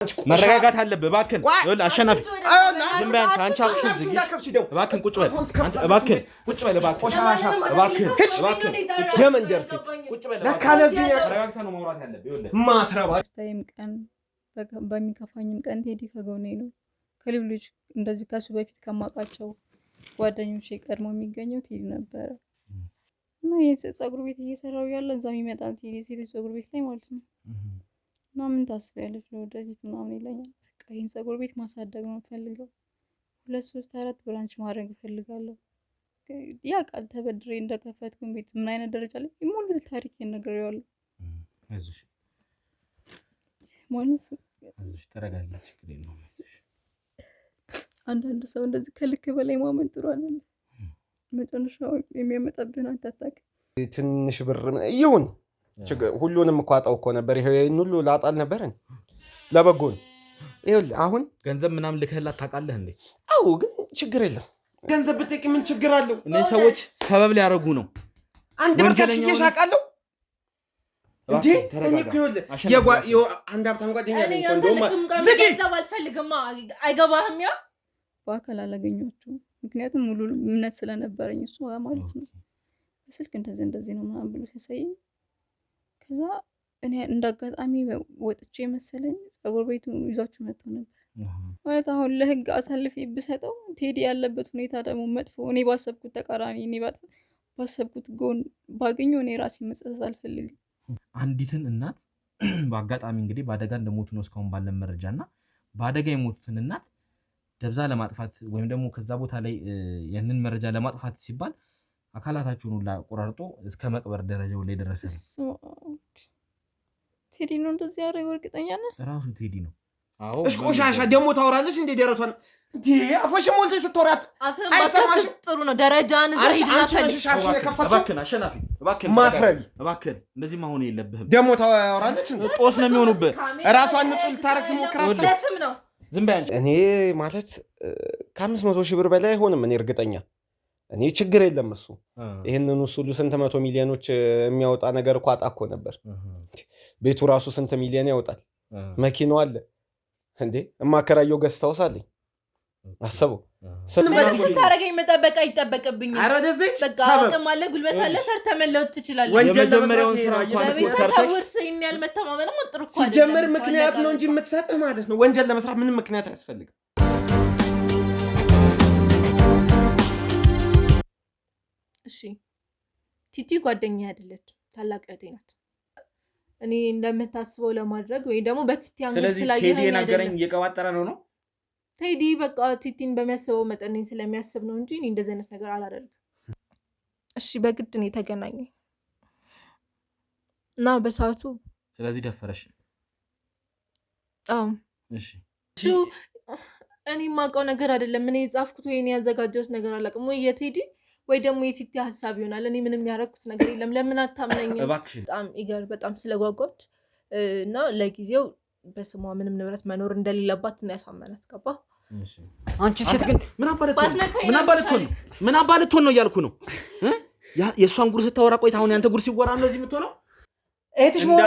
መረጋጋት አለብህ እባክህን ይኸውልህ አሸናፊ ዝም በይ አንቺ አፍሽን ዝጊ እባክህን ቁጭ በል አንተ እባክህን ቁጭ በል እባክህን የመንደር ሴት ቁጭ በል ለካ ለዚህ ተረጋግተህ ነው ማውራት ያለብህ ይኸውልህ ማትረባ ስታይም ቀን በሚከፋኝም ቀን ቴዲ ከጎኔ ነው ከሌሎች እንደዚህ ከሱ በፊት ከማውቃቸው ጓደኞቼ ቀድሞ የሚገኘው ቴዲ ነበረ እና የፀጉር ቤት እየሰራው ያለ እዛም ይመጣል ቴዲ ሴቶች ፀጉር ቤት ላይ ማለት ነው እና ምን ታስቢያለሽ ለወደፊት ምናምን ይለኛል በቃ ይሄን ፀጉር ቤት ማሳደግ ነው ፈልገው 2 3 4 ብራንች ማድረግ ፈልጋለሁ ያ ቃል ተበድሬ እንደከፈትኩኝ ቤት ምን አይነት ደረጃ ላይ ሙሉ ታሪክ ይነግረዋለሁ አይዞሽ ማለት አይዞሽ ተረጋጊ ችግር የለውም አንዳንድ ሰው እንደዚህ ከልክ በላይ ማመን ጥሩ አይደለም መጨረሻው የሚያመጣብን አታጣቅ ትንሽ ብር ይሁን ሁሉንም እኮ አጣው እኮ ነበር ይሄን ሁሉ ላጣል ነበርን ለበጎ ነው ይኸውልህ አሁን ገንዘብ ምናምን ልከህላት ታውቃለህ እንዴ አዎ ግን ችግር የለም ገንዘብ ብትጠቂ ምን ችግር አለው እነዚህ ሰዎች ሰበብ ሊያረጉ ነው አንድ በርካሽ አውቃለሁ እንዴ እኔ እኮ ይኸውልህ አንድ ሀብታም ጓደኛ ነኝ እኮ እንደውም ዝጊ አልፈልግማ አይገባህም ያ በአካል አላገኘኋቸውም ምክንያቱም ሙሉ እምነት ስለነበረኝ እሱ ማለት ነው በስልክ እንደዚህ ነው ምናምን ብሎ ሲያሳየኝ ከዛ እኔ እንዳጋጣሚ ወጥቼ መሰለኝ ፀጉር ቤቱ ይዟቸው መጥቶ ነበር ማለት አሁን ለህግ አሳልፌ ብሰጠው ቴዲ ያለበት ሁኔታ ደግሞ መጥፎ እኔ ባሰብኩት ተቃራኒ እኔ ባሰብኩት ጎን ባገኘው እኔ ራሴ መጸጸት አልፈልግም አንዲትን እናት በአጋጣሚ እንግዲህ በአደጋ እንደሞቱ ነው እስካሁን ባለን መረጃና በአደጋ የሞቱትን እናት ደብዛ ለማጥፋት ወይም ደግሞ ከዛ ቦታ ላይ ያንን መረጃ ለማጥፋት ሲባል አካላታቸውን ሁላ ቆራርጦ እስከ መቅበር ደረጃው ላይ ደረሰ ቴዲ ነው እንደዚህ ያደረገው እርግጠኛ ነህ ራሱ ቴዲ ነው አዎ እሺ ቆሻሻ ደሞ ታወራለች እንደ ደረቷን እንዴ አፈሽ ሞልተሽ ስትወራት አይሰማሽ ጥሩ ነው ደረጃን ዘይድና እባክህን አሸናፊ እባክህን ማትረቢ እባክህን እንደዚህ መሆን የለብህም ደሞ ታወራለች ጦስ ነው የሚሆኑብህ ራሷን ንጹህ ልታረግ ስሞክራት ለስም ነው ዝም በይ አንቺ እኔ ማለት ከ500,000 ብር በላይ አይሆንም እኔ እርግጠኛ እኔ ችግር የለም እሱ ይሄንን ሁሉ ስንት መቶ ሚሊዮኖች የሚያወጣ ነገር እኮ አጣ እኮ ነበር ቤቱ ራሱ ስንት ሚሊዮን ያወጣል መኪናው አለ እንዴ እማከራየው ገዝታውስ አለኝ አሰቡ ስለታረገኝ መጠበቅ አይጠበቅብኝ አረ ደዘች በቃ አቅም አለ ጉልበት አለ ሰርተ መለወጥ ትችላለህ ወንጀል ለመጀመሪያውን ስራ ተሰውርስ ይኛል መተማመን ጥሩ እኮ ሲጀመር ምክንያት ነው እንጂ የምትሰጥህ ማለት ነው ወንጀል ለመስራት ምንም ምክንያት አያስፈልግም እሺ ቲቲ ጓደኛዬ አይደለች ታላቅ እህቴ ናት እኔ እንደምታስበው ለማድረግ ወይ ደግሞ በቲቲ አንግል ስላየኸኝ ቴዲ ነገረኝ እየቀባጠረ ነው ቴዲ በቃ ቲቲን በሚያስበው መጠን ስለሚያስብ ነው እንጂ እኔ እንደዚህ አይነት ነገር አላደርግም እሺ በግድ ነው የተገናኘው እና በሰዓቱ ስለዚህ ደፈረሽ እሺ እኔ ማውቀው ነገር አይደለም እኔ የጻፍኩት ወይ እኔ ያዘጋጀሁት ነገር አላውቅም ወይ የቴዲ ወይ ደግሞ የቲቲ ሐሳብ ይሆናል እኔ ምንም ያረኩት ነገር የለም ለምን አታምነኝም በጣም ይገር በጣም ስለጓጓች እና ለጊዜው በስሟ ምንም ንብረት መኖር እንደሌለባት ነው ያሳመናት ገባ እሺ አንቺ ሴት ግን ምን አባልቶን ነው እያልኩ ነው የሷን ጉር ስታወራ ቆይታ አሁን ያንተ ጉር ሲወራ ነው እዚህ የምትሆነው እህትሽ ሞራ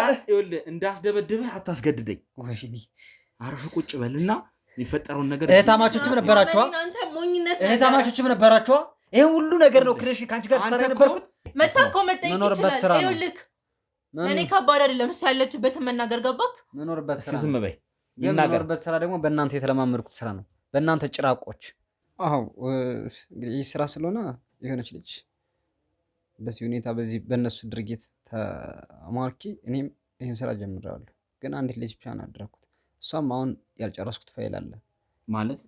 እንዳስደበድብህ አታስገድደኝ ወይኔ አረፍ ቁጭ በልና የሚፈጠረውን ነገር እህታማቾችም ነበራችሁ ይሄ ሁሉ ነገር ነው ክሬሽ ካንቺ ጋር ሰራ ነበርኩት መታኮ መጠየቅ ይችላል ይኸውልህ እኔ ከባድ አይደለም ሳለችበት መናገር ገባክ መኖርበት ስራ ዝም በይ መኖርበት ስራ ደግሞ በእናንተ የተለማመድኩት ስራ ነው በእናንተ ጭራቆች አዎ እንግዲህ ይህ ስራ ስለሆነ የሆነች ልጅ በዚህ ሁኔታ በዚህ በእነሱ ድርጊት ተማርኪ እኔም ይሄን ስራ ጀምሬያለሁ ግን አንዲት ልጅ ብቻ ነው ያደረኩት እሷም አሁን ያልጨረስኩት ፋይል አለ ማለት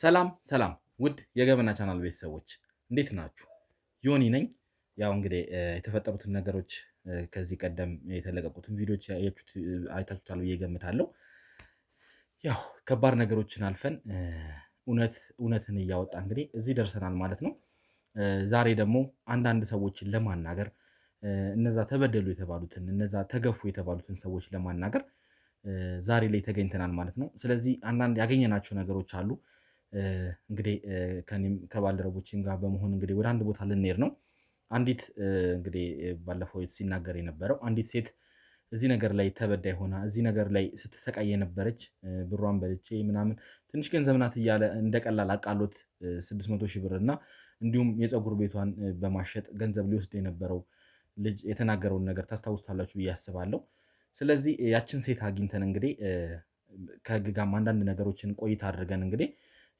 ሰላም ውድ የገበና ቻናል ቤተሰቦች እንዴት ናችሁ ዮኒ ነኝ ያው እንግዲህ የተፈጠሩትን ነገሮች ከዚህ ቀደም የተለቀቁትን ቪዲዮዎች አይታችሁታል ብዬ ገምታለሁ ያው ከባድ ነገሮችን አልፈን እውነትን እያወጣ እንግዲህ እዚህ ደርሰናል ማለት ነው ዛሬ ደግሞ አንዳንድ ሰዎችን ለማናገር እነዛ ተበደሉ የተባሉትን እነዛ ተገፉ የተባሉትን ሰዎች ለማናገር ዛሬ ላይ ተገኝተናል ማለት ነው ስለዚህ አንዳንድ ያገኘናቸው ነገሮች አሉ እንግዲህ ከኔም ከባልደረቦቼም ጋር በመሆን እንግዲህ ወደ አንድ ቦታ ልንሄድ ነው አንዲት እንግዲህ ባለፈው ሲናገር የነበረው አንዲት ሴት እዚህ ነገር ላይ ተበዳይ ሆና እዚህ ነገር ላይ ስትሰቃይ የነበረች ብሯን በልቼ ምናምን ትንሽ ገንዘብ ናት እያለ እንደቀላል አቃሎት 600 ሺህ ብር እና እንዲሁም የፀጉር ቤቷን በማሸጥ ገንዘብ ሊወስድ የነበረው ልጅ የተናገረውን ነገር ታስታውስታላችሁ ብዬ አስባለሁ። ስለዚህ ያችን ሴት አግኝተን እንግዲህ ከህግ ጋር አንዳንድ ነገሮችን ቆይታ አድርገን እንግዲህ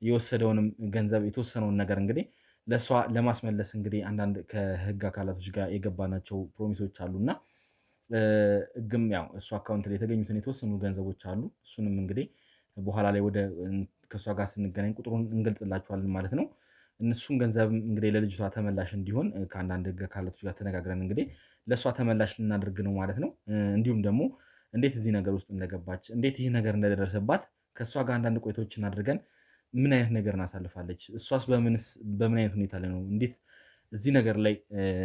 የወሰደውንም ገንዘብ የተወሰነውን ነገር እንግዲህ ለእሷ ለማስመለስ እንግዲህ አንዳንድ ከህግ አካላቶች ጋር የገባናቸው ፕሮሚሶች አሉና ህግም ያው እሱ አካውንት ላይ የተገኙትን የተወሰኑ ገንዘቦች አሉ። እሱንም እንግዲህ በኋላ ላይ ወደ ከእሷ ጋር ስንገናኝ ቁጥሩን እንገልጽላችኋለን ማለት ነው። እነሱን ገንዘብ እንግዲህ ለልጅቷ ተመላሽ እንዲሆን ከአንዳንድ ህግ አካላቶች ጋር ተነጋግረን እንግዲህ ለእሷ ተመላሽ ልናደርግ ነው ማለት ነው። እንዲሁም ደግሞ እንዴት እዚህ ነገር ውስጥ እንደገባች እንዴት ይህ ነገር እንደደረሰባት ከእሷ ጋር አንዳንድ ቆይቶችን አድርገን ምን አይነት ነገር እናሳልፋለች፣ እሷስ በምን አይነት ሁኔታ ላይ ነው፣ እንዴት እዚህ ነገር ላይ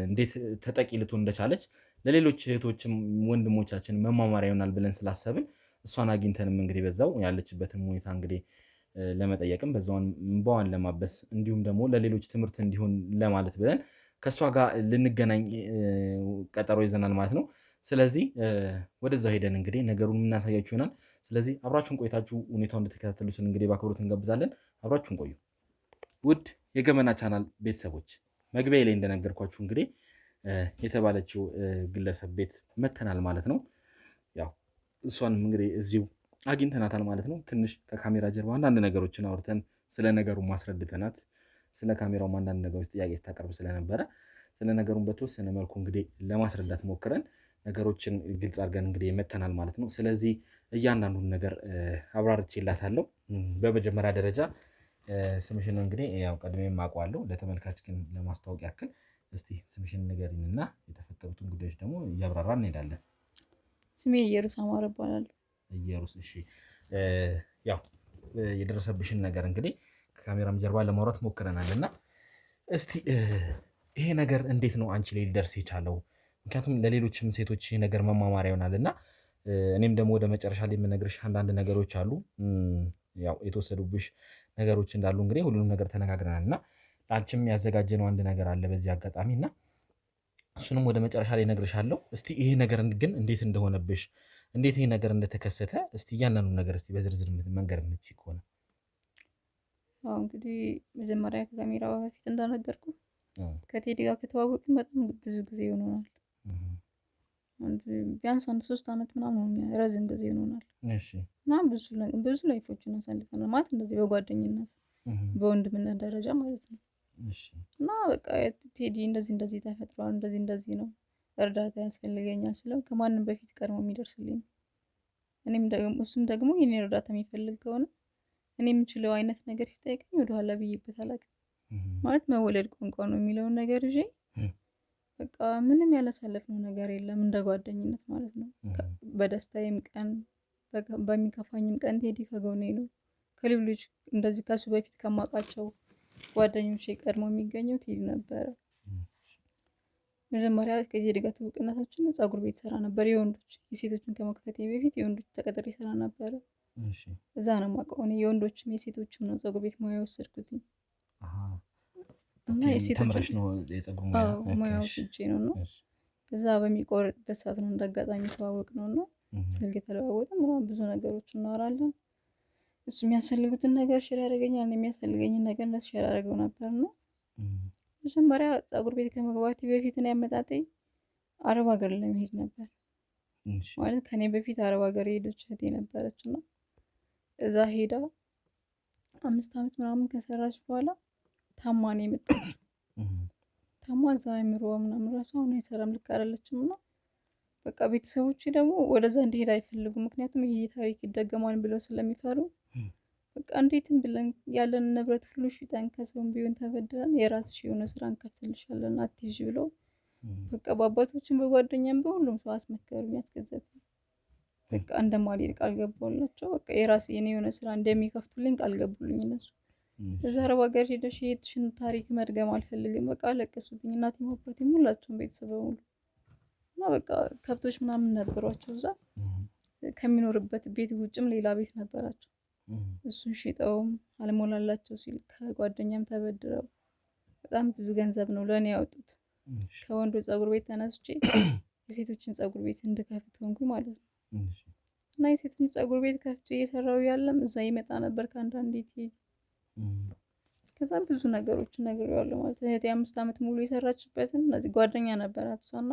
እንዴት ተጠቂ ልትሆን እንደቻለች ለሌሎች እህቶችም ወንድሞቻችን መማማሪያ ይሆናል ብለን ስላሰብን እሷን አግኝተንም እንግዲህ በዛው ያለችበትን ሁኔታ እንግዲህ ለመጠየቅም በዛውን እንባዋን ለማበስ እንዲሁም ደግሞ ለሌሎች ትምህርት እንዲሆን ለማለት ብለን ከእሷ ጋር ልንገናኝ ቀጠሮ ይዘናል ማለት ነው። ስለዚህ ወደዛው ሄደን እንግዲህ ነገሩን የምናሳያችሁ ይሆናል። ስለዚህ አብራችሁን ቆይታችሁ ሁኔታውን እንድትከታተሉ ስል እንግዲህ በአክብሮት እንጋብዛለን። አብራችሁን ቆዩ። ውድ የገመና ቻናል ቤተሰቦች መግቢያ ላይ እንደነገርኳችሁ እንግዲህ የተባለችው ግለሰብ ቤት መተናል ማለት ነው። ያው እሷንም እንግዲህ እዚሁ አግኝተናታል ማለት ነው። ትንሽ ከካሜራ ጀርባ አንዳንድ ነገሮችን አውርተን ስለ ነገሩ ማስረድተናት ስለ ካሜራውም አንዳንድ ነገሮች ጥያቄ ስታቀርብ ስለነበረ ስለ ነገሩን በተወሰነ መልኩ እንግዲህ ለማስረዳት ሞክረን ነገሮችን ግልጽ አድርገን እንግዲህ መተናል ማለት ነው። ስለዚህ እያንዳንዱን ነገር አብራርቼላታለሁ። በመጀመሪያ ደረጃ ስምሽን እንግዲህ ያው ቀድሜ አውቀዋለሁ፣ ለተመልካች ግን ለማስተዋወቅ ያክል እስቲ ስምሽን ንገሪኝና የተፈጠሩትን ጉዳዮች ደግሞ እያብራራ እንሄዳለን። ስሜ ኢየሩስ አማረ እባላለሁ። ኢየሩስ፣ እሺ። ያው የደረሰብሽን ነገር እንግዲህ ከካሜራም ጀርባ ለማውራት ሞክረናል እና እስቲ ይሄ ነገር እንዴት ነው አንቺ ላይ ሊደርስ የቻለው? ምክንያቱም ለሌሎችም ሴቶች ይሄ ነገር መማማሪያ ይሆናል እና እኔም ደግሞ ወደ መጨረሻ ላይ የምነግርሽ አንዳንድ ነገሮች አሉ። ያው የተወሰዱብሽ ነገሮች እንዳሉ እንግዲህ ሁሉንም ነገር ተነጋግረናል እና ለአንቺም ያዘጋጀነው አንድ ነገር አለ በዚህ አጋጣሚ እና እሱንም ወደ መጨረሻ ላይ እነግርሻለሁ። እስቲ ይሄ ነገር ግን እንዴት እንደሆነብሽ እንዴት ይሄ ነገር እንደተከሰተ እስቲ እያንዳንዱ ነገር እስቲ በዝርዝር መንገር የምትችይ ከሆነ። እንግዲህ መጀመሪያ ከካሜራ በፊት እንዳነገርኩ ከቴዲ ጋር ከተዋወቅን በጣም ብዙ ጊዜ ይሆናል። ቢያንስ 1-3 ዓመት ምናምን ሆኖኛል። ረዝም ጊዜ ይሆናል እና ብዙ ላይፎችን አሳልፈናል ማለት እንደዚህ በጓደኝነት በወንድምነት ደረጃ ማለት ነው። እና በቃ ቴዲ እንደዚህ ተፈጥሯል፣ እንደዚህ ነው፣ እርዳታ ያስፈልገኛል ስለው ከማንም በፊት ቀድሞ የሚደርስልኝ እሱም ደግሞ የኔ እርዳታ የሚፈልግ ከሆነ እኔ የምችለው አይነት ነገር ሲጠይቀኝ ወደኋላ ብዬበት አላውቅም። ማለት መወለድ ቋንቋ ነው የሚለውን ነገር ይዤ በቃ ምንም ያላሳለፍነው ነገር የለም እንደ ጓደኝነት ማለት ነው። በደስታዬም ቀን በሚከፋኝም ቀን ቴዲ ከጎኔ ነው። ከሌሎች እንደዚህ ከሱ በፊት ከማውቃቸው ጓደኞቼ ቀድሞ የሚገኘው ቴዲ ነበረ። መጀመሪያ ከቴዲ ጋር ትውውቅነታችን ፀጉር ቤት ሰራ ነበር። የወንዶች የሴቶችን ከመክፈቴ በፊት የወንዶች ተቀጥሬ ሰራ ነበረ። እዛ ነው የማውቀው እኔ የወንዶችም የሴቶችም ነው ፀጉር ቤት ሙያ ወሰድኩት እና የሴቶች ሙያ ወስጄ ነው ነው እዛ በሚቆርጥበት ሰዓት ነው እንዳጋጣሚ ተዋወቅ ነው እና ስልክ የተለዋወጠ ምናምን ብዙ ነገሮች እናወራለን። እሱ የሚያስፈልጉትን ነገር ሼር ያደርገኛል፣ እኔ የሚያስፈልገኝን ነገር እነሱ ሼር ያደርገው ነበር ነው። መጀመሪያ ፀጉር ቤት ከመግባቴ በፊት ነው ያመጣጤ አረብ ሀገር ለመሄድ ነበር። ማለት ከኔ በፊት አረብ ሀገር የሄደች እህቴ ነበረች እና እዛ ሄዳ 5 ዓመት ምናምን ከሰራች በኋላ ታማ ነው የመጣችው። ታማ እዛ አይምሮ ምናምን ራሱ አሁን አይሰራም፣ ልክ አይደለችም እና በቃ ቤተሰቦቼ ደግሞ ወደዛ እንዲሄድ አይፈልጉም። ምክንያቱም ይሄ ታሪክ ይደገማል ብለው ስለሚፈሩ በቃ እንዴትም ብለን ያለን ንብረት ሁሉ ሽጠን ከሰውም ቢሆን ተበድረን የራስሽ የሆነ ስራ እንከፍትልሻለን አትይዥ ብለው በቃ በአባቶችን በጓደኛም በሁሉም ሰው አስመከሩኝ፣ ያስገዘቱ በቃ እንደማልሄድ ቃል ገባላቸው። በቃ የኔ የሆነ ስራ እንደሚከፍቱልኝ ቃል ገቡልኝ እነሱ። እዛ አረብ ሀገር ሄደሽ የትሽን ታሪክ መድገም አልፈልግም በቃ አለቀሱብኝ። እናቴም አባቴም ሁላቸውም ቤተሰብ በሙሉ እና በቃ ከብቶች ምናምን ነበሯቸው እዛ ከሚኖርበት ቤት ውጭም ሌላ ቤት ነበራቸው። እሱን ሽጠውም አልሞላላቸው ሲል ከጓደኛም ተበድረው በጣም ብዙ ገንዘብ ነው ለእኔ ያወጡት። ከወንዱ ፀጉር ቤት ተነስቼ የሴቶችን ፀጉር ቤት እንድከፍት ሆንኩኝ ማለት ነው። እና የሴቶችን ፀጉር ቤት ከፍቼ እየሰራው ያለም እዛ ይመጣ ነበር ከአንዳንዴ ቴዲ። ከዛ ብዙ ነገሮችን ነግሬዋለሁ ማለት ነው። 5 ዓመት ሙሉ የሰራችበትን እነዚህ ጓደኛ ነበራት እሷና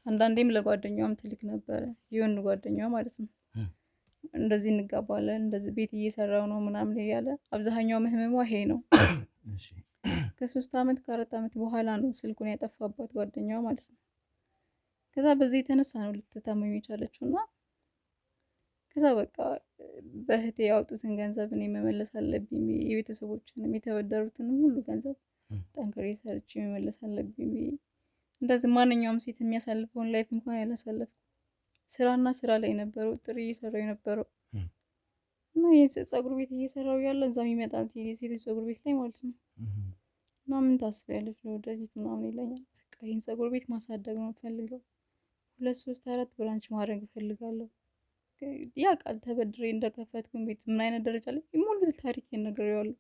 አንዳንዴም ለጓደኛዋም ትልክ ነበረ የሆነ ጓደኛዋ ማለት ነው። እንደዚህ እንጋባለን እንደዚህ ቤት እየሰራው ነው ምናምን እያለ አብዛኛው ህመሟ ይሄ ነው። ከ3 ዓመት ከ4 ዓመት በኋላ ነው ስልኩን ያጠፋባት ጓደኛዋ ማለት ነው። ከዛ በዚህ የተነሳ ነው ልትታመም የቻለችው እና ከዛ በቃ በእህቴ ያወጡትን ገንዘብ እኔ መመለስ አለብኝ፣ የቤተሰቦችንም የተበደሩትን ሁሉ ገንዘብ ጠንክሬ ሰርቼ መመለስ አለብኝ። እንደዚህ ማንኛውም ሴት የሚያሳልፈውን ላይፍ እንኳን ያላሳለፍኩ ስራና ስራ ላይ ነበረው ጥሪ እየሰራው የነበረው እና ፀጉር ቤት እየሰራው ያለ እዛም ይመጣል የሴቶች ፀጉር ቤት ላይ ማለት ነው። እና ምን ታስቢያለሽ ለወደፊት ምናምን ይለኛል። በቃ ይሄን ፀጉር ቤት ማሳደግ ነው ፈልገው 2 3 4 ብራንች ማድረግ እፈልጋለሁ። ያ ቃል ተበድሬ እንደከፈትኩኝ ቤት ምን አይነት ደረጃ ላይ ሙሉ ታሪክ ነግሬዋለሁ።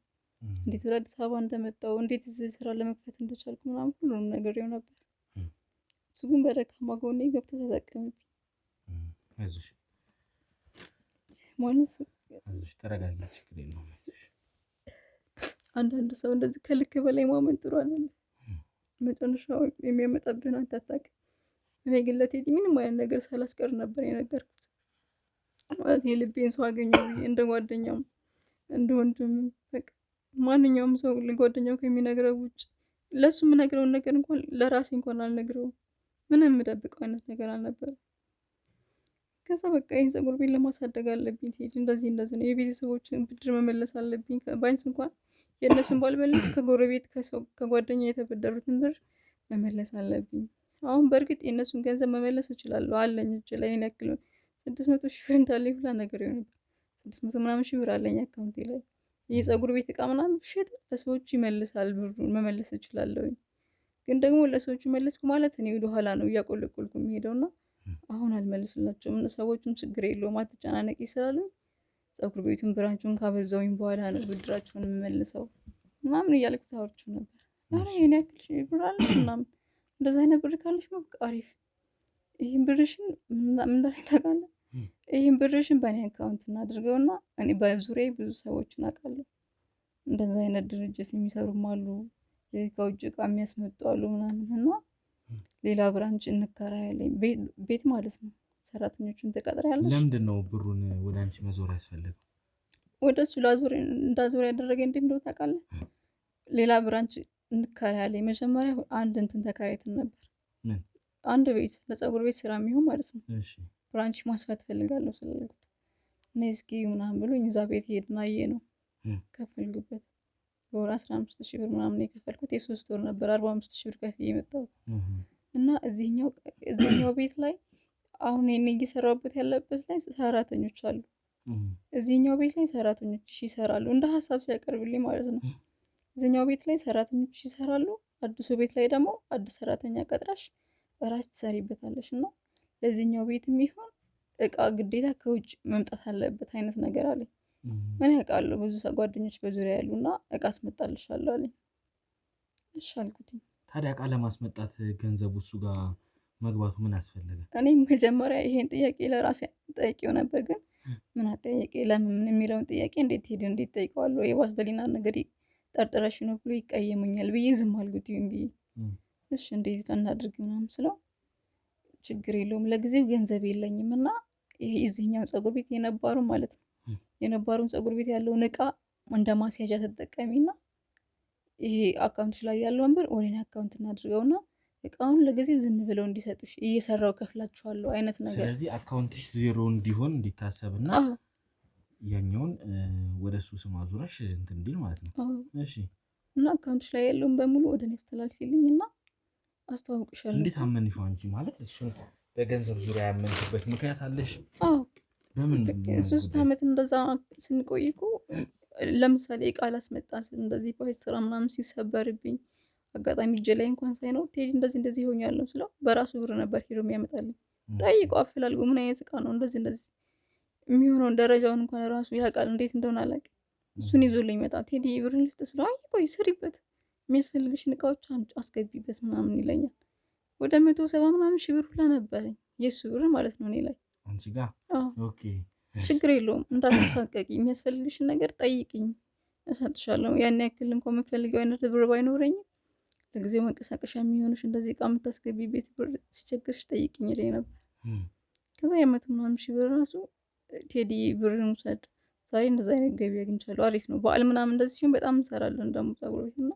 እንዴት ወደ አዲስ አበባ እንደመጣው እንዴት እዚህ ስራ ለመክፈት እንደቻልኩ ምናምን ሁሉንም ነግሬው ነበር። እሱ ግን በደካማ ጎኔ ገብቶ ተጠቀምብኝ። አይዞሽ ማለት አይዞሽ ተረጋጊ፣ ችግር የለውም አይዞሽ። አንዳንድ ሰው እንደዚህ ከልክ በላይ ማመን ጥሩ አይደለም። መጨረሻው የሚያመጣብህን አንተ አታውቅም። እኔ ግን ለቴዲ ምንም አይነት ነገር ሳላስቀር ነበር የነገርኩት። ማለት የልቤን ሰው አገኘው እንደ ጓደኛም እንደ ወንድም በቃ ማንኛውም ሰው ለጓደኛው ከሚነግረው ውጭ ለሱ የምነግረውን ነገር እንኳን ለራሴ እንኳን አልነግረውም። ምንም የምደብቀው አይነት ነገር አልነበረም። ከዛ በቃ ይሄን ፀጉር ቤት ለማሳደግ አለብኝ ቴዲ እንደዚህ ነው የቤተሰቦችን ብድር መመለስ አለብኝ። ባይንስ እንኳን የእነሱን ባልመለስ ከጎረቤት ከሰው ከጓደኛ የተበደሩትን ብር መመለስ አለብኝ። አሁን በእርግጥ የእነሱን ገንዘብ መመለስ እችላለሁ አለኝ እጅ ላይ ያክል 600 ሺህ ብር እንዳለኝ ሁላ ነገር ነበር። 600 ምናምን ሺህ ብር አለኝ አካውንቴ ላይ። ይሄ ፀጉር ቤት እቃ ምናምን ብሸጥ ለሰዎች ይመልሳል ብሩን መመለስ እችላለሁ። ግን ደግሞ ለሰዎች መለስኩ ማለት እኔ ወደ ኋላ ነው እያቆለቆልኩ የሚሄደውና አሁን አልመልስላቸውም። ሰዎቹም ችግር የለውም አትጨናነቂ ስላሉ ፀጉር ቤቱን ብራንቹን ካበዛውኝ በኋላ ነው ብድራቸውን የምመልሰው ምናምን እያልኩ ታወርቹ ነበር። አረ የኔ ያክል ሺህ ብር አለ ምናምን እንደዛ አይነት ብር ካለሽ ነው በቃ አሪፍ። ይሄን ብርሽን ምን እንዳለኝ ታውቃለህ? ይሄን ብርሽን በእኔ አካውንት እናድርገውና እኔ በዙሪያዬ ብዙ ሰዎችን አውቃለሁ። እንደዛ አይነት ድርጅት የሚሰሩም አሉ፣ ከውጭ እቃ የሚያስመጡ አሉ ምናምን እና ሌላ ብራንች እንከራያለን ቤት ማለት ነው። ሰራተኞቹን ትቀጥሪያለሽ። ለምንድን ነው ብሩን ወደ አንቺ መዞር ያስፈልገው? ወደ እሱ እንዳዞር ያደረገኝ እንዴት እንደው ታውቃለህ? ሌላ ብራንች እንከራያለን። መጀመሪያ አንድ እንትን ተከራይተን ነበር። አንድ ቤት ለፀጉር ቤት ስራ የሚሆን ማለት ነው። ብራንች ማስፋት ፈልጋለሁ ስለልኩት እና እስኪ ምናምን ብሎኝ እዛ ቤት ሄድና ነው ከፈልኩበት። በወር 15 ሺህ ብር ምናምን የከፈልኩት የ3 ወር ነበር 45 ሺህ ብር ከፍዬ የመጣሁት እና እዚህኛው ቤት ላይ አሁን እኔ እየሰራሁበት ያለበት ላይ ሰራተኞች አሉ። እዚህኛው ቤት ላይ ሰራተኞች ይሰራሉ እንደ ሀሳብ ሲያቀርብልኝ ማለት ነው። እዚህኛው ቤት ላይ ሰራተኞች ይሰራሉ፣ አዲሱ ቤት ላይ ደግሞ አዲስ ሰራተኛ ቀጥራሽ ራስ ትሰሪበታለሽ እና ለዚህኛው ቤት የሚሆን እቃ ግዴታ ከውጭ መምጣት አለበት አይነት ነገር አለኝ። ምን ያውቃለሁ ብዙ ጓደኞች በዙሪያ ያሉና እቃ አስመጣልሻለሁ አለኝ። እሺ አልኩት። ታዲያ እቃ ለማስመጣት ገንዘቡ እሱ ጋር መግባቱ ምን አስፈለገ? እኔ መጀመሪያ ይሄን ጥያቄ ለራሴ ጠይቄው ነበር፣ ግን ምን አጠያቄ ለምን የሚለውን ጥያቄ እንዴት ሄድ እንዴት ጠይቀዋለሁ? የዋስ በሊና ነገር ጠርጥረሽ ነው ብሎ ይቀየሙኛል ብዬ ዝም አልኩት። ብዬ እሺ እንዴት እናድርግ ምናምን ስለው ችግር የለውም ለጊዜው ገንዘብ የለኝም እና ይሄ እዚህኛው ፀጉር ቤት የነባሩ ማለት ነው የነባሩን ፀጉር ቤት ያለውን እቃ እንደ ማስያዣ ተጠቀሚና ይሄ አካውንትሽ ላይ ያለውን ብር ወደ እኔ አካውንት እናድርገውና እቃውን ለጊዜው ዝም ብለው እንዲሰጡሽ እየሰራው ከፍላችኋለሁ አይነት ነገር። ስለዚህ አካውንትሽ ዜሮ እንዲሆን እንዲታሰብና ያኛውን ወደሱ ስም አዙረሽ እንትን እንዲል ማለት ነው። እሺ እና አካውንትሽ ላይ ያለውን በሙሉ ወደ እኔ አስተላልፊልኝና አስተዋውቅሻለሁ። እንዴት አመንሽው አንቺ? ማለት እሱን በገንዘብ ዙሪያ ያመንሽበት ምክንያት አለሽ? አዎ በምን 3 ዓመት እንደዛ ስንቆይ እኮ ለምሳሌ እቃ ላስመጣ እንደዚህ ፓስተራ ምናምን ሲሰበርብኝ አጋጣሚ እጄ ላይ እንኳን ሳይኖር ቴዲ እንደዚህ ሆኛለሁ ስለው በራሱ ብር ነበር ሄዶ የሚያመጣልኝ። ጠይቆ አፈላልጎ ምን አይነት እቃ ነው እንደዚህ የሚሆነውን ደረጃውን እንኳን ራሱ ያውቃል፣ እንዴት እንደሆነ አላውቅም። እሱን ይዞልኝ መጣ። ቴዲ ብር ልስጥ ስለው አይ ቆይ ስሪበት፣ የሚያስፈልግሽን እቃዎች አስገቢበት ምናምን ይለኛል። ወደ 170 ምናምን ሺህ ብር ሁላ ነበረኝ የእሱ ብር ማለት ነው እኔ ላይ። አንቺ ጋር ኦኬ። ችግር የለውም እንዳትሳቀቂ፣ የሚያስፈልግሽን ነገር ጠይቅኝ እሰጥሻለሁ። ያን ያክል እንኳን የምፈልገው አይነት ብር ባይኖረኝም ለጊዜው መንቀሳቀሻ የሚሆንሽ እንደዚህ እቃ የምታስገቢ ቤት ብር ሲቸግርሽ ጠይቅኝ ይለኝ ነበር። ከዛ የ100 ምናምን ሺህ ብር ራሱ ቴዲ ብርን ውሰድ፣ ዛሬ እንደዛ አይነት ገቢ አግኝቻለሁ፣ አሪፍ ነው። በዓል ምናምን እንደዚህ ሲሆን በጣም እንሰራለን ደግሞ ፀጉር ቤት እና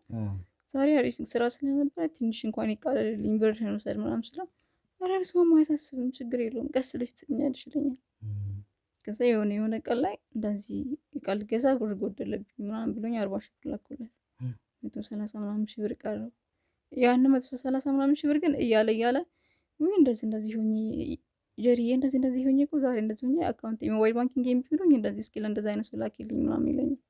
ዛሬ አሪፍ ስራ ስለነበረ ትንሽ እንኳን ይቃለልልኝ ብርህን ውሰድ ምናምን ስለው ኧረ በስመ አብ አያሳስብም፣ ችግር የለውም ቀስ ብለሽ ትሰኛለሽ ይለኛል። ከዛ የሆነ ቀን ላይ እንደዚህ እቃ ልገዛ ብር ጎደለብኝ ምናምን ብሎኝ 40 ሺህ ብር ላኩለት። 130 ምናምን ሺህ ብር ቀረው። ያን 130 ምናምን ሺህ ብር ግን እያለ ወይ እንደዚህ ሆኜ ጀሪዬ እንደዚህ ሆኜ እኮ ዛሬ እንደዚህ ሆኜ አካውንት የሞባይል ባንኪንግ የሚብሉኝ እንደዚህ እስኪል እንደዚህ አይነት ሰው ላኪልኝ ምናምን ይለኛል።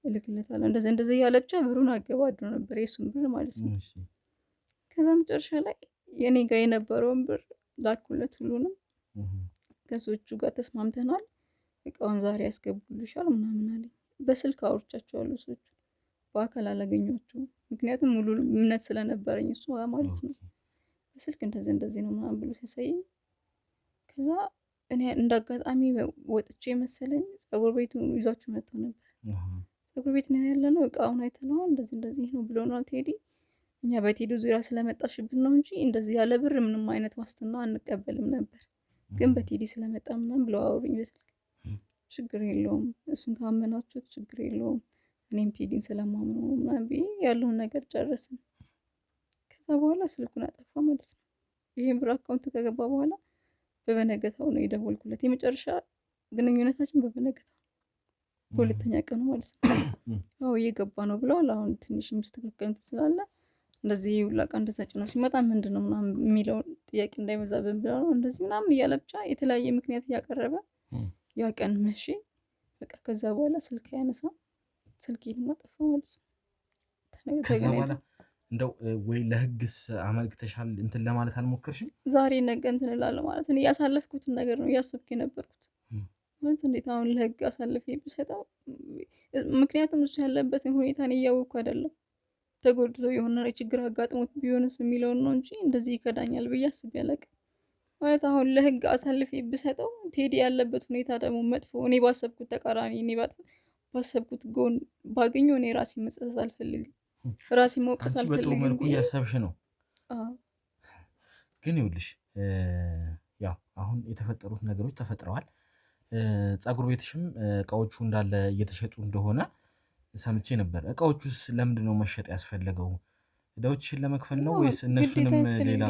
እልክለታለሁ። እንደዚህ እያለ ብቻ ብሩን አገባዱ ነበር የእሱን ብር ማለት ነው። ከዛ መጨረሻ ላይ የኔ ጋር የነበረውን ብር ላኩለት ሁሉንም። ከሰዎቹ ጋር ተስማምተናል፣ እቃውን ዛሬ ያስገቡልሻል ምናምን አለኝ። በስልክ አውርቻቸዋለሁ ሰዎቹ፣ በአካል አላገኟቸውም። ምክንያቱም ሙሉ እምነት ስለነበረኝ እሱ ማለት ነው። በስልክ እንደዚህ ነው ምናምን ብሎ ሲያሳየኝ ከዛ እኔ እንዳጋጣሚ ወጥቼ መሰለኝ ፀጉር ቤቱ ይዟቸው መጥቶ ነበር። ፀጉር ቤት ነው ያለነው፣ እቃውን አይተነዋል፣ እንደዚህ ነው ብሎናል ቴዲ። እኛ በቴዲ ዙሪያ ስለመጣሽብን ነው እንጂ እንደዚህ ያለ ብር ምንም አይነት ዋስትና አንቀበልም ነበር፣ ግን በቴዲ ስለመጣ ምናምን ብለው አወሩኝ በስልክ። ችግር የለውም እሱን ካመናችሁት ችግር የለውም፣ እኔም ቴዲን ስለማምነው ምናምን ብዬ ያለውን ነገር ጨረስን። ከዛ በኋላ ስልኩን አጠፋ ማለት ነው። ይሄን ብር አካውንቱ ከገባ በኋላ በበነገታው ነው የደወልኩለት። የመጨረሻ ግንኙነታችን በበነገታው በሁለተኛ ቀኑ ማለት ነው። አዎ እየገባ ነው ብለዋል። አሁን ትንሽ የሚስተካከል ስላለ እንደዚህ ሁላ ቀን እንደተጭኖ ሲመጣ ምንድን ነው ምናምን የሚለውን ጥያቄ እንዳይበዛብን ብለው ነው እንደዚህ ምናምን እያለ ብቻ የተለያየ ምክንያት እያቀረበ ያ ቀን መቼ በቃ ከዛ በኋላ ስልክ ያነሳ ስልኬን ማጠፋ ማለት ነው። ከዛ በኋላ እንደው ወይ ለህግስ አመልክተሻል እንትን ለማለት አልሞከርሽም? ዛሬ ነገ እንትን እላለሁ ማለት ነው። ያሳለፍኩትን ነገር ነው እያሰብኩ የነበርኩት ማለት እንዴት አሁን ለህግ አሳልፌ ብሰጠው፣ ምክንያቱም እሱ ያለበትን ሁኔታ እኔ እያወቅኩ አይደለም። ተጎድቶ የሆነ ችግር አጋጥሞት ቢሆንስ የሚለውን ነው እንጂ እንደዚህ ይከዳኛል ብዬ አስቤ አላውቅም። ማለት አሁን ለህግ አሳልፌ ብሰጠው ቴዲ ያለበት ሁኔታ ደግሞ መጥፎ፣ እኔ ባሰብኩት ተቃራኒ፣ እኔ ባሰብኩት ጎን ባገኘው እኔ ራሴ መጸጸት አልፈልግም፣ ራሴ መውቀስ አልፈልግም። በጥሩ መልኩ እያሰብሽ ነው። ግን ይኸውልሽ ያው አሁን የተፈጠሩት ነገሮች ተፈጥረዋል። ፀጉር ቤትሽም እቃዎቹ እንዳለ እየተሸጡ እንደሆነ ሰምቼ ነበር። እቃዎቹስ ለምንድን ነው መሸጥ ያስፈለገው? እዳዎችሽን ለመክፈል ነው ወይስ እነሱንም ሌላ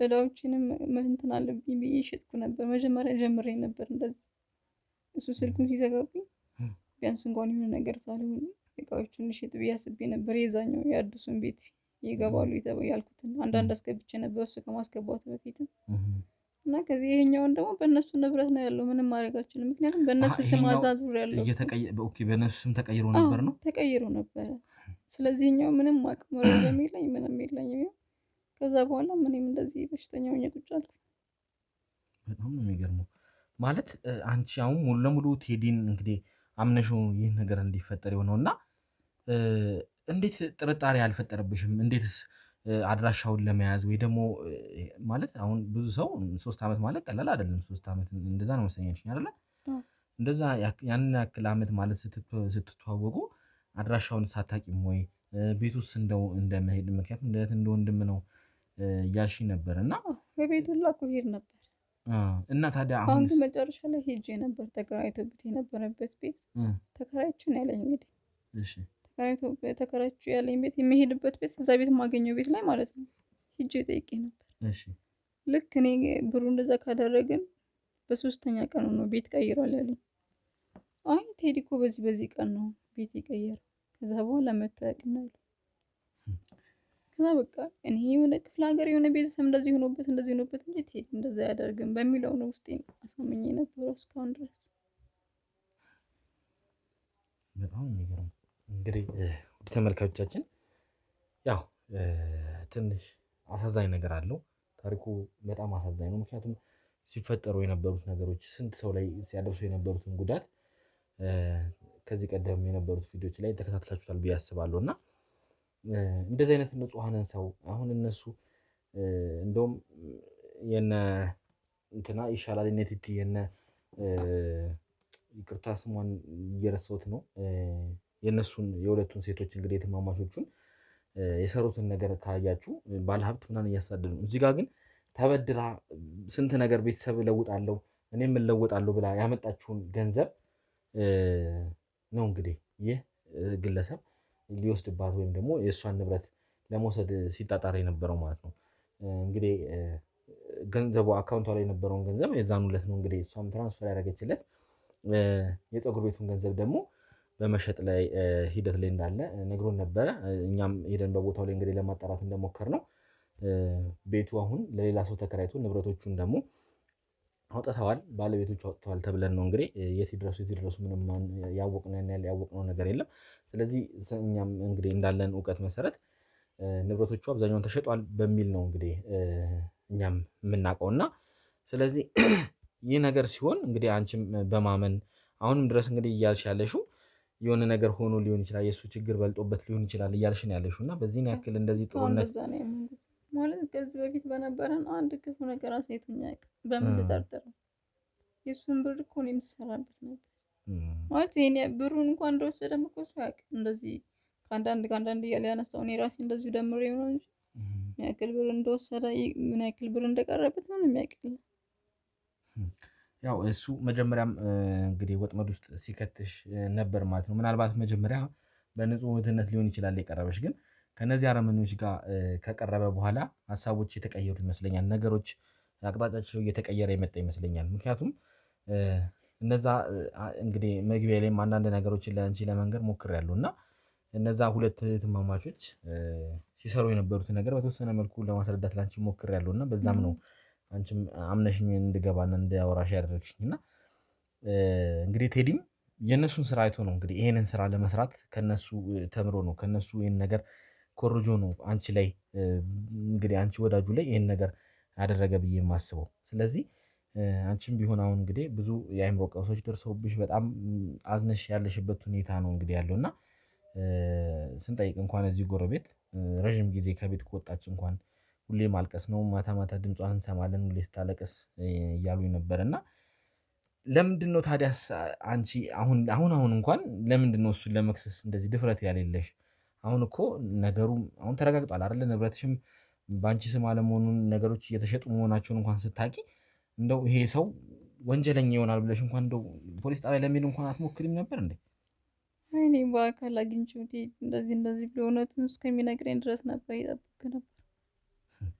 እዳዎችንም እንትን አለብኝ ብዬ ሸጥኩ ነበር። መጀመሪያ ጀምሬ ነበር እንደዚህ እሱ ስልኩን ሲዘጋብኝ ቢያንስ እንኳን የሆነ ነገር ሳልሆን እቃዎቹን ልሸጥ ብዬ አስቤ ነበር። የዛኛው የአዲሱን ቤት ይገባሉ ያልኩትን አንዳንድ አስገብቼ ነበር እሱ ከማስገባቱ በፊትም እና ከዚህ ይሄኛውን ደግሞ በእነሱ ንብረት ነው ያለው። ምንም ማድረግ አልችልም፣ ምክንያቱም በእነሱ ስም አዛዙር ያለው በእነሱ ስም ተቀይሮ ነበር ነው ተቀይሮ ነበረ። ስለዚህኛው ምንም አቅም ወረደም የለኝ ምንም የለኝም። ከዛ በኋላ ምንም እንደዚህ በሽተኛ ሆኜ ቁጭ አልኩ። በጣም ነው የሚገርመው። ማለት አንቺ አሁን ሙሉ ለሙሉ ቴዲን እንግዲህ አምነሽው ይህ ነገር እንዲፈጠር የሆነው እና እንዴት ጥርጣሬ አልፈጠረብሽም? እንዴትስ አድራሻውን ለመያዝ ወይ ደግሞ ማለት አሁን ብዙ ሰው 3 ዓመት ማለት ቀላል አይደለም። 3 ዓመት እንደዛ ነው መሰለኝ አይደለ? እንደዛ ያንን ያክል ዓመት ማለት ስትተዋወቁ አድራሻውን ሳታቂም ወይ ቤት ውስጥ እንደመሄድ ምክንያቱም እንደ ወንድም ነው እያልሽኝ ነበር እና በቤቱ ላኩ ሄድ ነበር እና ታዲያ አሁን ግን መጨረሻ ላይ ሄጄ ነበር። ተከራይቶበት የነበረበት ቤት ተከራይችን ያለኝ እንግዲህ እሺ ተከራይቹ ያለኝ ቤት የሚሄድበት ቤት እዛ ቤት የማገኘው ቤት ላይ ማለት ነው ሄጄ ጠይቄ ነበር። እሺ ልክ እኔ ብሩ እንደዛ ካደረግን በ3ኛ ቀኑ ነው ቤት ቀይሯል ያለኝ። አይ ቴዲ እኮ በዚህ ቀን ነው ቤት የቀየረው፣ ከዛ በኋላ መጥቶ ያውቅም ነው። ከዛ በቃ እኔ የሆነ ክፍለ ሀገር የሆነ ቤተሰብ እንደዚህ ሆኖበት እንጂ ቴዲ እንደዛ አያደርግም በሚለው ነው ውስጤን አሳምኜ ነበረው እስካሁን ድረስ። በጣም የሚገርም እንግዲህ ውድ ተመልካቾቻችን ያው ትንሽ አሳዛኝ ነገር አለው ታሪኩ፣ በጣም አሳዛኝ ነው። ምክንያቱም ሲፈጠሩ የነበሩት ነገሮች ስንት ሰው ላይ ሲያደርሱ የነበሩትን ጉዳት ከዚህ ቀደም የነበሩት ቪዲዮዎች ላይ ተከታትላችኋል ብዬ አስባለሁ። እና እንደዚህ አይነት ንጹሐንን ሰው አሁን እነሱ እንደውም የነ እንትና ይሻላል የነ ቲቲ የነ ይቅርታ ስሟን እየረሳሁት ነው። የነሱን የሁለቱን ሴቶች እንግዲህ የትማማቾቹን የሰሩትን ነገር ካያችሁ ባለሀብት ምናምን እያሳደዱ ነው። እዚህ ጋር ግን ተበድራ ስንት ነገር ቤተሰብ እለውጣለሁ እኔም እለውጣለሁ ብላ ያመጣችውን ገንዘብ ነው እንግዲህ ይህ ግለሰብ ሊወስድባት ወይም ደግሞ የእሷን ንብረት ለመውሰድ ሲጣጣር የነበረው ማለት ነው። እንግዲህ ገንዘቡ አካውንቷ ላይ የነበረውን ገንዘብ የዛን ሁለት ነው እንግዲህ እሷም ትራንስፈር ያደረገችለት። የፀጉር ቤቱን ገንዘብ ደግሞ በመሸጥ ላይ ሂደት ላይ እንዳለ ነግሮን ነበረ። እኛም ሄደን በቦታው ላይ እንግዲህ ለማጣራት እንደሞከር ነው ቤቱ አሁን ለሌላ ሰው ተከራይቶ ንብረቶቹን ደግሞ አውጥተዋል፣ ባለቤቶቹ አውጥተዋል ተብለን ነው እንግዲህ የት ይድረሱ ምንም ያወቅነው ነገር የለም። ስለዚህ እኛም እንግዲህ እንዳለን እውቀት መሰረት ንብረቶቹ አብዛኛውን ተሸጧል በሚል ነው እንግዲህ እኛም የምናውቀው እና ስለዚህ ይህ ነገር ሲሆን እንግዲህ አንቺም በማመን አሁንም ድረስ እንግዲህ እያልሽ ያለሽው የሆነ ነገር ሆኖ ሊሆን ይችላል፣ የእሱ ችግር በልጦበት ሊሆን ይችላል እያልሽ ነው ያለሽው እና በዚህን ያክል እንደዚህ ጥሩነት ማለት ከዚህ በፊት በነበረን አንድ ክፉ ነገር አሳይቶኝ አያውቅም። በምን ልጠርጥረው? የእሱን ብር እኮ ነው የምሰራበት ነበር ማለት ይሄን ብሩን እንኳን እንደወሰደም እኮ እሱ አያውቅም። እንደዚህ ከአንዳንድ እያለ ያነሳው እኔ ራሴ እንደዚሁ ደምሬ ነው እንጂ ምን ያክል ብር እንደወሰደ ምን ያክል ብር እንደቀረበት ምንም ያውቅል። ያው እሱ መጀመሪያም እንግዲህ ወጥመድ ውስጥ ሲከትሽ ነበር ማለት ነው። ምናልባት መጀመሪያ በንጹህ እህትነት ሊሆን ይችላል የቀረበሽ፣ ግን ከነዚህ አረመኔዎች ጋር ከቀረበ በኋላ ሀሳቦች የተቀየሩ ይመስለኛል። ነገሮች አቅጣጫቸው እየተቀየረ የመጣ ይመስለኛል። ምክንያቱም እነዛ እንግዲህ መግቢያ ላይም አንዳንድ ነገሮችን ለአንቺ ለመንገር ሞክሬያለሁ እና እነዛ ሁለት እህትማማቾች ሲሰሩ የነበሩትን ነገር በተወሰነ መልኩ ለማስረዳት ላንቺ ሞክሬያለሁ እና በዛም ነው አንቺም አምነሽኝ እንድገባና እንዲያወራሽ ያደረግሽኝ እና እንግዲህ ቴዲም የእነሱን ስራ አይቶ ነው እንግዲህ ይሄንን ስራ ለመስራት ከነሱ ተምሮ ነው ከነሱ ይሄን ነገር ኮርጆ ነው አንቺ ላይ እንግዲህ አንቺ ወዳጁ ላይ ይሄን ነገር ያደረገ ብዬ የማስበው። ስለዚህ አንቺም ቢሆን አሁን እንግዲህ ብዙ የአእምሮ ቀውሶች ደርሰውብሽ በጣም አዝነሽ ያለሽበት ሁኔታ ነው እንግዲህ ያለው እና ስንጠይቅ እንኳን እዚህ ጎረቤት ረዥም ጊዜ ከቤት ከወጣች እንኳን ሁሌ ማልቀስ ነው፣ ማታ ማታ ድምጿን እንሰማለን ሁሌ ስታለቅስ እያሉኝ ነበር እና ለምንድን ነው ታዲያስ አንቺ አሁን እንኳን ለምንድን ነው እሱን ለመክሰስ እንደዚህ ድፍረት ያሌለሽ? አሁን እኮ ነገሩ አሁን ተረጋግጧል አይደለ? ንብረትሽም በአንቺ ስም አለመሆኑን ነገሮች እየተሸጡ መሆናቸውን እንኳን ስታቂ እንደው ይሄ ሰው ወንጀለኛ ይሆናል ብለሽ እንኳን እንደው ፖሊስ ጣቢያ ለመሄድ እንኳን አትሞክሪም ነበር እንዴ? እኔ በአካል አግኝቼው እንደዚህ ብሎ እውነቱን እስከሚነግረኝ ድረስ ነበር የጠበቅኩ ነበር።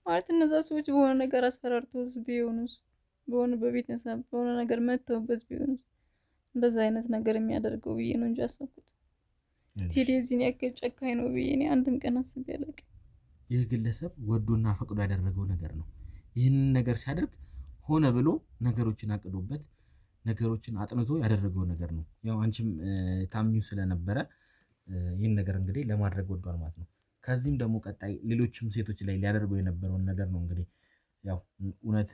ማለት እነዛ ሰዎች በሆነ ነገር አስፈራርተውስ ቢሆኑስ፣ በሆነ በቤተሰብ በሆነ ነገር መተውበት ቢሆኑስ እንደዛ አይነት ነገር የሚያደርገው ብዬ ነው እንጂ አሰብኩት ቴዲ እዚህን ያክል ጨካኝ ነው ብዬ እኔ አንድም ቀን አስቤ አላውቅም። ይህ ግለሰብ ወዶና ፈቅዶ ያደረገው ነገር ነው። ይህንን ነገር ሲያደርግ ሆነ ብሎ ነገሮችን አቅዶበት ነገሮችን አጥንቶ ያደረገው ነገር ነው። ያው አንቺም ታምኚው ስለነበረ ይህን ነገር እንግዲህ ለማድረግ ወዷል ማለት ነው። ከዚህም ደግሞ ቀጣይ ሌሎችም ሴቶች ላይ ሊያደርገው የነበረውን ነገር ነው እንግዲህ ያው እውነት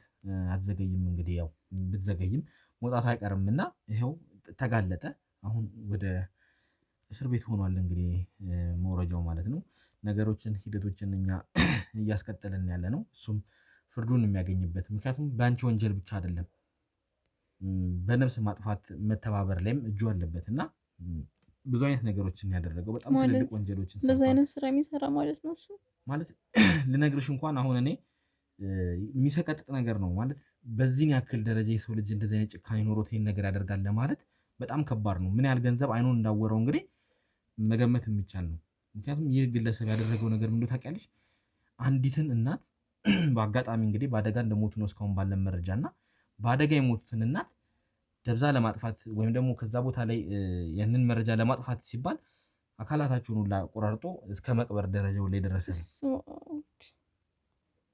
አትዘገይም እንግዲህ ያው ብትዘገይም መውጣት አይቀርም እና ይኸው ተጋለጠ። አሁን ወደ እስር ቤት ሆኗል እንግዲህ መውረጃው ማለት ነው። ነገሮችን ሂደቶችን እኛ እያስቀጠልን ያለ ነው። እሱም ፍርዱን የሚያገኝበት ምክንያቱም በአንቺ ወንጀል ብቻ አይደለም በነፍስ ማጥፋት መተባበር ላይም እጁ አለበት እና ብዙ አይነት ነገሮችን ያደረገው በጣም ትልልቅ ወንጀሎችን እንደዚህ አይነት ስራ የሚሰራ ማለት ነው። እሱ ማለት ልነግርሽ እንኳን አሁን እኔ የሚሰቀጥጥ ነገር ነው ማለት በዚህን ያክል ደረጃ የሰው ልጅ እንደዚህ አይነት ጭካኔ ኖሮት ይሄን ነገር ያደርጋል ለማለት በጣም ከባድ ነው። ምን ያህል ገንዘብ አይኑን እንዳወረው እንግዲህ መገመት የሚቻል ነው። ምክንያቱም ይህ ግለሰብ ያደረገው ነገር ምንድነው ታውቂያለሽ? አንዲትን እናት በአጋጣሚ እንግዲህ በአደጋ እንደሞቱ ነው እስካሁን ባለን መረጃ እና በአደጋ የሞቱትን እናት ደብዛ ለማጥፋት ወይም ደግሞ ከዛ ቦታ ላይ ያንን መረጃ ለማጥፋት ሲባል አካላታቸውን ሁላ ቆራርጦ እስከ መቅበር ደረጃው ላይ ደረሰ።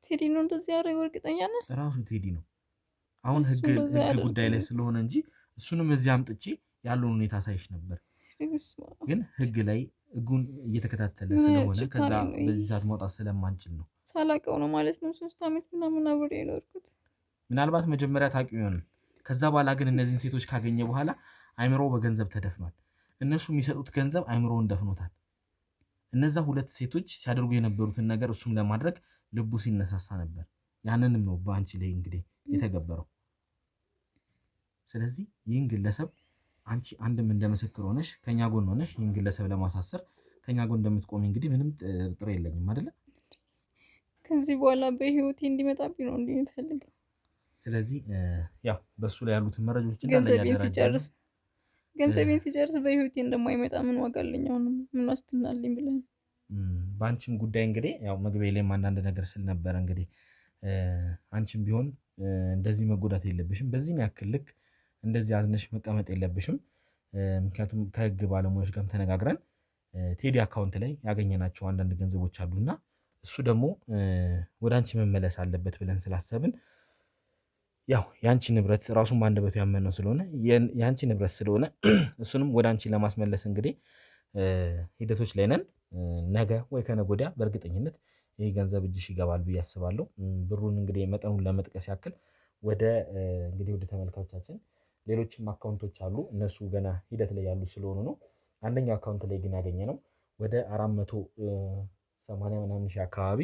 ቴዲ ነው እንደዚህ ያደረገው? እርግጠኛ ነህ? ራሱ ቴዲ ነው። አሁን ህግ ጉዳይ ላይ ስለሆነ እንጂ እሱንም እዚህ አምጥቼ ያለውን ሁኔታ ሳይሽ ነበር። ግን ህግ ላይ ህጉን እየተከታተለ ስለሆነ ከዛ በዚህ ሰዓት መውጣት ስለማንችል ነው። ሳላውቀው ነው ማለት ነው 3 ዓመት ምናምን አብሬ የኖርኩት። ምናልባት መጀመሪያ ታውቂው ይሆናል። ከዛ በኋላ ግን እነዚህን ሴቶች ካገኘ በኋላ አይምሮ በገንዘብ ተደፍኗል። እነሱ የሚሰጡት ገንዘብ አይምሮውን ደፍኖታል። እነዛ ሁለት ሴቶች ሲያደርጉ የነበሩትን ነገር እሱም ለማድረግ ልቡ ሲነሳሳ ነበር። ያንንም ነው በአንቺ ላይ እንግዲህ የተገበረው። ስለዚህ ይህን ግለሰብ አንቺ አንድም እንደምስክር ሆነሽ ከኛ ጎን ሆነሽ ይህን ግለሰብ ለማሳሰር ከኛ ጎን እንደምትቆሚ እንግዲህ ምንም ጥርጥር የለኝም አይደለ? ከዚህ በኋላ በህይወቴ እንዲመጣብኝ ነው የሚፈልገው። ስለዚህ ያው በሱ ላይ ያሉትን መረጃዎች ገንዘቤን ሲጨርስ በህይወቴ እንደማይመጣ ምን ዋጋ አለኝ? አሁንም ምን ዋስትና አለኝ ብለህ በአንቺም ጉዳይ እንግዲህ ያው መግቢያ ላይም አንዳንድ ነገር ስል ነበረ እንግዲህ አንቺም ቢሆን እንደዚህ መጎዳት የለብሽም። በዚህ ያክል ልክ እንደዚህ አዝነሽ መቀመጥ የለብሽም። ምክንያቱም ከህግ ባለሙያዎች ጋርም ተነጋግረን ቴዲ አካውንት ላይ ያገኘናቸው አንዳንድ ገንዘቦች አሉና እሱ ደግሞ ወደ አንቺ መመለስ አለበት ብለን ስላሰብን ያው የአንቺ ንብረት ራሱን በአንደበቱ ያመነው ስለሆነ የአንቺ ንብረት ስለሆነ እሱንም ወደ አንቺ ለማስመለስ እንግዲህ ሂደቶች ላይ ነን። ነገ ወይ ከነገ ወዲያ በእርግጠኝነት ይህ ገንዘብ እጅሽ ይገባል ብዬ አስባለሁ። ብሩን እንግዲህ መጠኑን ለመጥቀስ ያክል ወደ ተመልካቾቻችን ሌሎችም አካውንቶች አሉ። እነሱ ገና ሂደት ላይ ያሉ ስለሆኑ ነው። አንደኛው አካውንት ላይ ግን ያገኘ ነው ወደ 480 ምናምን ሺህ አካባቢ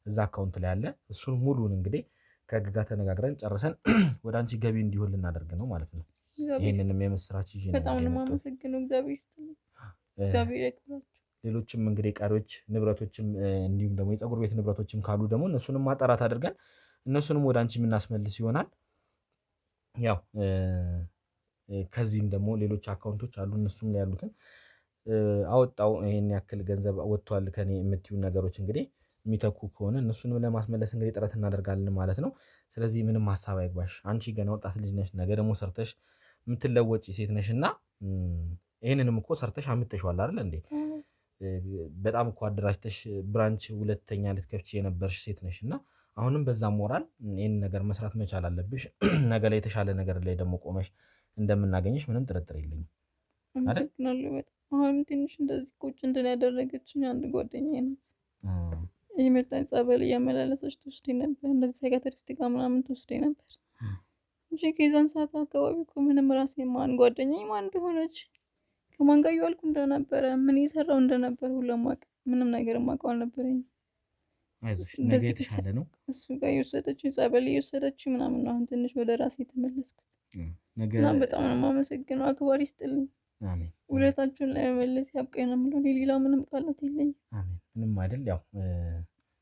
እዛ አካውንት ላይ አለ። እሱን ሙሉን እንግዲህ ከህግ ጋር ተነጋግረን ጨርሰን ወደ አንቺ ገቢ እንዲሆን ልናደርግ ነው ማለት ነው። ይህንንም የምስራች ይዤ በጣም ነው የማመሰግነው። እግዚአብሔር ይስጥልኝ። እግዚአብሔር ያክብራችሁ። ሌሎችም እንግዲህ ቀሪዎች ንብረቶችም እንዲሁም ደግሞ የፀጉር ቤት ንብረቶችም ካሉ ደግሞ እነሱንም ማጣራት አድርገን እነሱንም ወደ አንቺ የምናስመልስ ይሆናል። ያው ከዚህም ደግሞ ሌሎች አካውንቶች አሉ። እነሱም ላይ ያሉትን አወጣው ይሄን ያክል ገንዘብ ወጥቷል ከኔ የምትዩ ነገሮች እንግዲህ የሚተኩ ከሆነ እነሱንም ለማስመለስ እንግዲህ ጥረት እናደርጋለን ማለት ነው። ስለዚህ ምንም ሀሳብ አይግባሽ። አንቺ ገና ወጣት ልጅ ነሽ። ነገ ደግሞ ሰርተሽ የምትለወጪ ሴት ነሽ እና ይህንንም እኮ ሰርተሽ አምጥተሽዋል አይደል እንዴ? በጣም እኮ አደራጅተሽ ብራንች ሁለተኛ ልትከፍቺ የነበርሽ ሴት ነሽ እና አሁንም በዛ ሞራል ይህን ነገር መስራት መቻል አለብሽ። ነገ ላይ የተሻለ ነገር ላይ ደግሞ ቆመሽ እንደምናገኘሽ ምንም ጥርጥር የለኝም። አመሰግናለሁ በጣም። አሁን ትንሽ እንደዚህ ቁጭ እንትን ያደረገችኝ አንድ ጓደኛዬ ናት። የመጣኝ ጸበል እያመላለሰች ትወስደኝ ነበር። እንደዚህ ሳይካትሪስት ጋር ምናምን ትወስደኝ ነበር እንጂ ከዛን ሰዓት አካባቢ እኮ ምንም ራሴ ማን ጓደኛዬ ማን እንደሆነች ከማን ጋር እየዋልኩ እንደነበረ ምን እየሰራው እንደነበረ ሁሉ ምንም ነገር የማውቀው አልነበረኝም። አይዞሽ ነገ የተሻለ ነው። እሱ ጋር እየወሰደችኝ ጸበል እየወሰደችኝ ምናምን ነው አሁን ትንሽ ወደ ራሴ የተመለስኩት እና በጣም ነው የማመሰግነው። አክባሪ ይስጥልኝ። አሜን። ውለታችሁን ለመመለስ ያብቃኝ ነው የምለው። ሌላ ምንም ቃላት የለኝም። አሜን። ምንም አይደል። ያው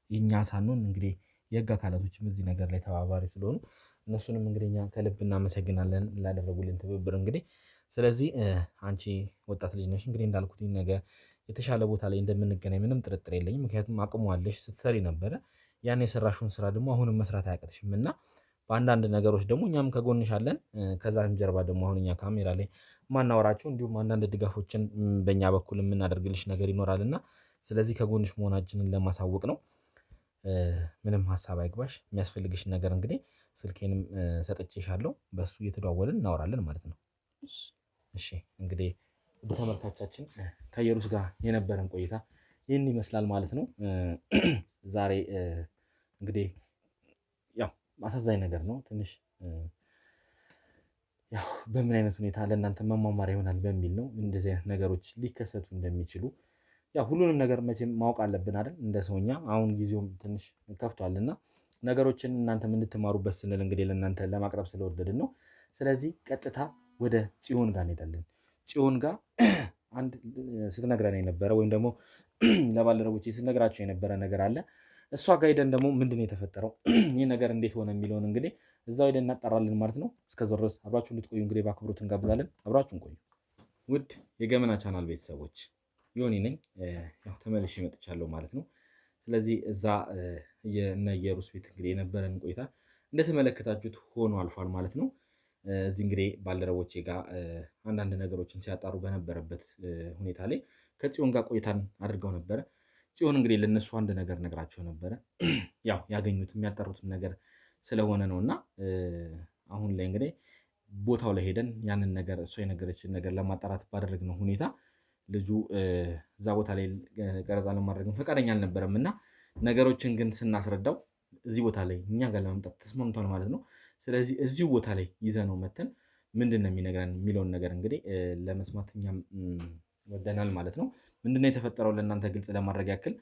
የእኛ ሳንሆን እንግዲህ የህግ አካላቶችም እዚህ ነገር ላይ ተባባሪ ስለሆኑ እነሱንም እንግዲህ እኛ ከልብ እናመሰግናለን ላደረጉልን ትብብር እንግዲህ። ስለዚህ አንቺ ወጣት ልጅ ነሽ እንግዲህ እንዳልኩት ነገ የተሻለ ቦታ ላይ እንደምንገናኝ ምንም ጥርጥር የለኝም። ምክንያቱም አቅሙ አለሽ፣ ስትሰሪ ነበረ። ያን የሰራሽውን ስራ ደግሞ አሁንም መስራት አያቅትሽም እና በአንዳንድ ነገሮች ደግሞ እኛም ከጎንሽ አለን። ከዛም ጀርባ ደግሞ አሁን እኛ ካሜራ ላይ ማናወራቸው እንዲሁም አንዳንድ ድጋፎችን በእኛ በኩል የምናደርግልሽ ነገር ይኖራል እና ስለዚህ ከጎንሽ መሆናችንን ለማሳወቅ ነው። ምንም ሀሳብ አይግባሽ። የሚያስፈልግሽ ነገር እንግዲህ ስልኬንም ሰጥቼሻለሁ፣ በሱ እየተደዋወልን እናወራለን ማለት ነው። እሺ እንግዲህ ውድ ተመልካቾቻችን ከኢየሩስ ጋር የነበረን ቆይታ ይህን ይመስላል ማለት ነው። ዛሬ እንግዲህ ያው አሳዛኝ ነገር ነው ትንሽ ያው በምን አይነት ሁኔታ ለእናንተ መማማሪያ ይሆናል በሚል ነው እንደዚህ አይነት ነገሮች ሊከሰቱ እንደሚችሉ ያው ሁሉንም ነገር መቼም ማወቅ አለብን አይደል? እንደ ሰውኛ አሁን ጊዜውም ትንሽ ከፍቷልና ነገሮችን እናንተም እንድትማሩበት ስንል እንግዲህ ለእናንተ ለማቅረብ ስለወደድን ነው። ስለዚህ ቀጥታ ወደ ጽዮን ጋር እንሄዳለን። ጽዮን ጋር አንድ ስትነግረን የነበረ ወይም ደግሞ ለባልደረቦቼ ስትነግራቸው የነበረ ነገር አለ። እሷ ጋር ሄደን ደግሞ ምንድን ነው የተፈጠረው፣ ይህ ነገር እንዴት ሆነ የሚለውን እንግዲህ እዛው ሄደን እናጣራለን ማለት ነው። እስከዛው ድረስ አብራችሁ እንድትቆዩ እንግዲህ በአክብሮት እንጋብዛለን። አብራችሁን ቆዩ። ውድ የገመና ቻናል ቤተሰቦች ዮኒ ነኝ። ያው ተመልሼ መጥቻለሁ ማለት ነው። ስለዚህ እዛ እነ ኢየሩስ ቤት እንግዲህ የነበረን ቆይታ እንደተመለከታችሁት ሆኖ አልፏል ማለት ነው። እዚህ እንግዲህ ባልደረቦቼ ጋር አንዳንድ ነገሮችን ሲያጣሩ በነበረበት ሁኔታ ላይ ከጽዮን ጋር ቆይታን አድርገው ነበረ። ጽዮን እንግዲህ ለነሱ አንድ ነገር ነግራቸው ነበረ። ያው ያገኙት የሚያጠሩትን ነገር ስለሆነ ነው እና አሁን ላይ እንግዲህ ቦታው ላይ ሄደን ያንን ነገር እሷ የነገረችን ነገር ለማጣራት ባደረግነው ሁኔታ ልጁ እዛ ቦታ ላይ ቀረጻ ለማድረግም ፈቃደኛ አልነበረም እና ነገሮችን ግን ስናስረዳው እዚህ ቦታ ላይ እኛ ጋር ለመምጣት ተስማምቷል ማለት ነው። ስለዚህ እዚሁ ቦታ ላይ ይዘነው መተን ምንድን ነው የሚነግረን የሚለውን ነገር እንግዲህ ለመስማት እኛም ወደናል ማለት ነው። ምንድነው የተፈጠረው ለእናንተ ግልጽ ለማድረግ ያክል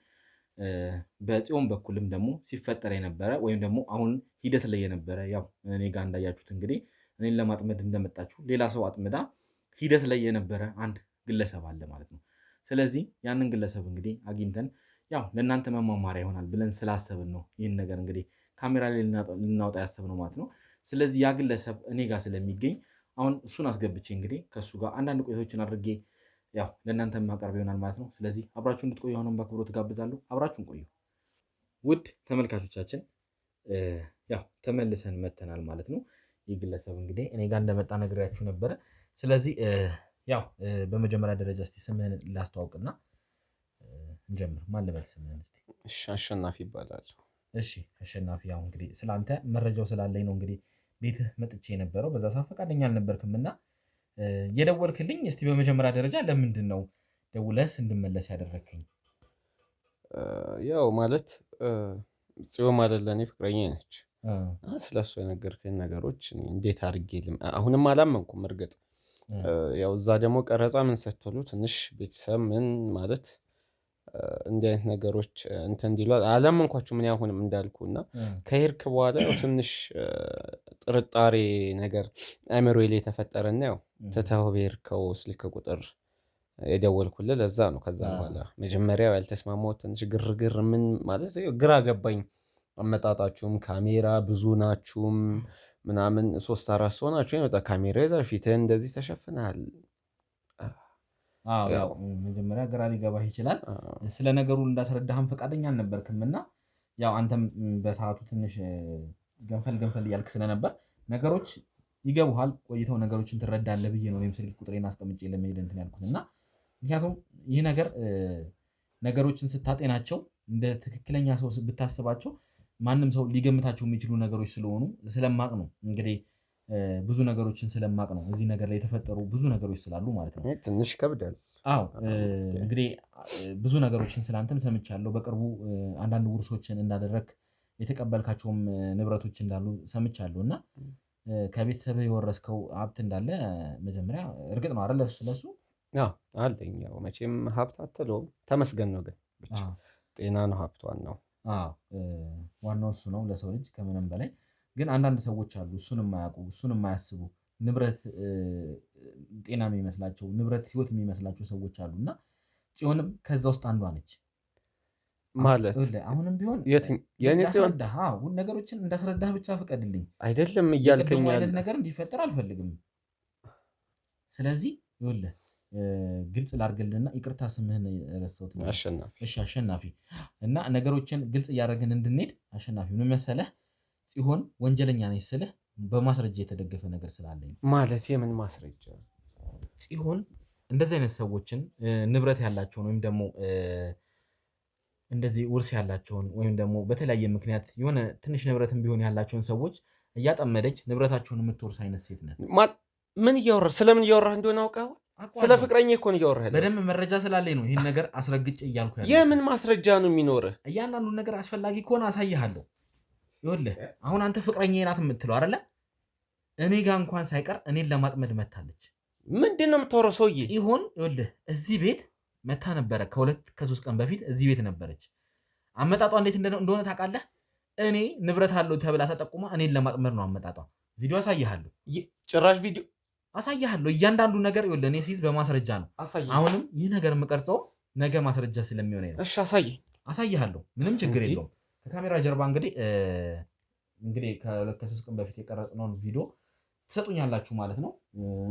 በጽዮን በኩልም ደግሞ ሲፈጠር የነበረ ወይም ደግሞ አሁን ሂደት ላይ የነበረ ያው እኔ ጋር እንዳያችሁት እንግዲህ እኔን ለማጥመድ እንደመጣችሁ ሌላ ሰው አጥምዳ ሂደት ላይ የነበረ አንድ ግለሰብ አለ ማለት ነው። ስለዚህ ያንን ግለሰብ እንግዲህ አግኝተን ያው ለእናንተ መማማሪያ ይሆናል ብለን ስላሰብን ነው ይህን ነገር እንግዲህ ካሜራ ላይ ልናወጣ ያሰብነው ማለት ነው። ስለዚህ ያ ግለሰብ እኔ ጋር ስለሚገኝ አሁን እሱን አስገብቼ እንግዲህ ከእሱ ጋር አንዳንድ ቆይቶችን አድርጌ ያው ለእናንተ ማቀርብ ይሆናል ማለት ነው። ስለዚህ አብራችሁ እንድትቆዩ አሁንም በአክብሮት ጋብዛለሁ። አብራችሁን ቆዩ። ውድ ተመልካቾቻችን ያው ተመልሰን መተናል ማለት ነው። ይህ ግለሰብ እንግዲህ እኔ ጋር እንደመጣ ነግሬያችሁ ነበረ። ስለዚህ ያው በመጀመሪያ ደረጃ እስቲ ስምህን ላስተዋውቅና እንጀምር። ማን ልበል ስምህን? እሺ አሸናፊ ይባላል። እሺ አሸናፊ፣ ያው እንግዲህ ስለአንተ መረጃው ስላለኝ ነው እንግዲህ ቤትህ መጥቼ የነበረው። በዛ ሰዓት ፈቃደኛ አልነበርክም እና የደወልክልኝ እስቲ በመጀመሪያ ደረጃ ለምንድን ነው ደውለህስ እንድመለስ ያደረግከኝ? ያው ማለት ጽዮን ማለት ለእኔ ፍቅረኛ ነች። ስለሱ የነገርከኝ ነገሮች እንዴት አድርጌ አሁንም አላመንኩም። እርግጥ ያው እዛ ደግሞ ቀረጻ ምን ስትሉ ትንሽ ቤተሰብ ምን ማለት እንዲህ አይነት ነገሮች እንትን እንዲሉ አላመንኳችሁ ምን ያሁንም እንዳልኩ እና ከሄድክ በኋላ ያው ትንሽ ጥርጣሬ ነገር አእምሮዬ ላይ የተፈጠረና ያው ትተኸው በሄድከው ስልክ ቁጥር የደወልኩልህ ለዛ ነው። ከዛ በኋላ መጀመሪያው ያልተስማማሁት ትንሽ ግርግር ምን ማለት ግራ ገባኝ። አመጣጣችሁም ካሜራ ብዙ ናችሁም ምናምን 3-4 ሰው ናችሁ። የመጣ ካሜራ ይዘህ ፊትህን እንደዚህ ተሸፍነሃል። ያው መጀመሪያ ግራ ሊገባህ ይችላል። ስለ ነገሩ እንዳስረዳህም ፈቃደኛ አልነበርክም እና ያው አንተም በሰዓቱ ትንሽ ገንፈል እያልክ ስለነበር ነገሮች ይገቡሃል። ቆይተው ነገሮችን ትረዳለህ ብዬ ነው እኔም ስልክ ቁጥሬን አስቀምጬ ለመሄድ እንትን ያልኩት እና ምክንያቱም ይህ ነገር ነገሮችን ስታጤናቸው እንደ ትክክለኛ ሰው ብታስባቸው ማንም ሰው ሊገምታቸው የሚችሉ ነገሮች ስለሆኑ ስለማቅ ነው እንግዲህ ብዙ ነገሮችን ስለማቅ ነው እዚህ ነገር ላይ የተፈጠሩ ብዙ ነገሮች ስላሉ ማለት ነው። ትንሽ ከብዳል። አዎ እንግዲህ ብዙ ነገሮችን ስላንተም ሰምቻለሁ። በቅርቡ አንዳንድ ውርሶችን እንዳደረግ የተቀበልካቸውም ንብረቶች እንዳሉ ሰምቻለሁ እና ከቤተሰብህ የወረስከው ሀብት እንዳለ መጀመሪያ እርግጥ ነው አይደል? ስለሱ አለኝ። ያው መቼም ሀብት አትለውም ተመስገን ነው፣ ግን ብቻ ጤና ነው ሀብቷን ነው። ዋናው እሱ ነው ለሰው ልጅ ከምንም በላይ። ግን አንዳንድ ሰዎች አሉ እሱን የማያውቁ እሱን የማያስቡ ንብረት ጤና የሚመስላቸው ንብረት ህይወት የሚመስላቸው ሰዎች አሉ እና ጽዮንም ከዛ ውስጥ አንዷ ነች ማለት አሁንም ቢሆን ነገሮችን እንዳስረዳህ ብቻ ፍቀድልኝ። አይደለም እያልከኝ አይነት ነገር እንዲፈጠር አልፈልግም። ስለዚህ ይኸውልህ ግልጽ ላድርግልህና ይቅርታ ስምህን ረሳሁት። አሸናፊ። እሺ አሸናፊ። እና ነገሮችን ግልጽ እያደረግን እንድንሄድ አሸናፊ ምን መሰለህ ጽዮን ወንጀለኛ ነች ስልህ በማስረጃ የተደገፈ ነገር ስላለኝ። ማለት የምን ማስረጃ? ጽዮን እንደዚህ አይነት ሰዎችን ንብረት ያላቸውን ወይም ደግሞ እንደዚህ ውርስ ያላቸውን ወይም ደግሞ በተለያየ ምክንያት የሆነ ትንሽ ንብረትም ቢሆን ያላቸውን ሰዎች እያጠመደች ንብረታቸውን የምትወርስ አይነት ሴት ነች። ምን እያወራህ ስለምን እያወራህ እንደሆነ አውቀኸዋል? ስለ ፍቅረኛ እኮ ነው እያወራህ ያለው። በደንብ መረጃ ስላለኝ ነው ይህን ነገር አስረግጬ እያልኩ ያለው። የምን ማስረጃ ነው የሚኖርህ? እያንዳንዱን ነገር አስፈላጊ ከሆነ አሳይሃለሁ። ይኸውልህ አሁን አንተ ፍቅረኛ ናት የምትለው አይደለ? እኔ ጋር እንኳን ሳይቀር እኔን ለማጥመድ መታለች። ምንድን ነው የምታወራው ሰውዬ? ጽዮን ይኸውልህ እዚህ ቤት መታ ነበረ። ከ2-3 ቀን በፊት እዚህ ቤት ነበረች። አመጣጧ እንዴት እንደሆነ ታውቃለህ? እኔ ንብረት አለው ተብላ ተጠቁማ እኔን ለማጥመድ ነው አመጣጧ። ቪዲዮ አሳይሃለሁ። ጭራሽ ቪዲዮ አሳይሃለሁ። እያንዳንዱ ነገር ይኸውልህ እኔ ሲይዝ በማስረጃ ነው። አሁንም ይህ ነገር የምቀርጸው ነገ ማስረጃ ስለሚሆን ነው። እሺ አሳይሃለሁ። ምንም ችግር የለውም። ከካሜራ ጀርባ እንግዲህ ከ2-3 ቀን በፊት የቀረጽነውን ቪዲዮ ትሰጡኛላችሁ ማለት ነው።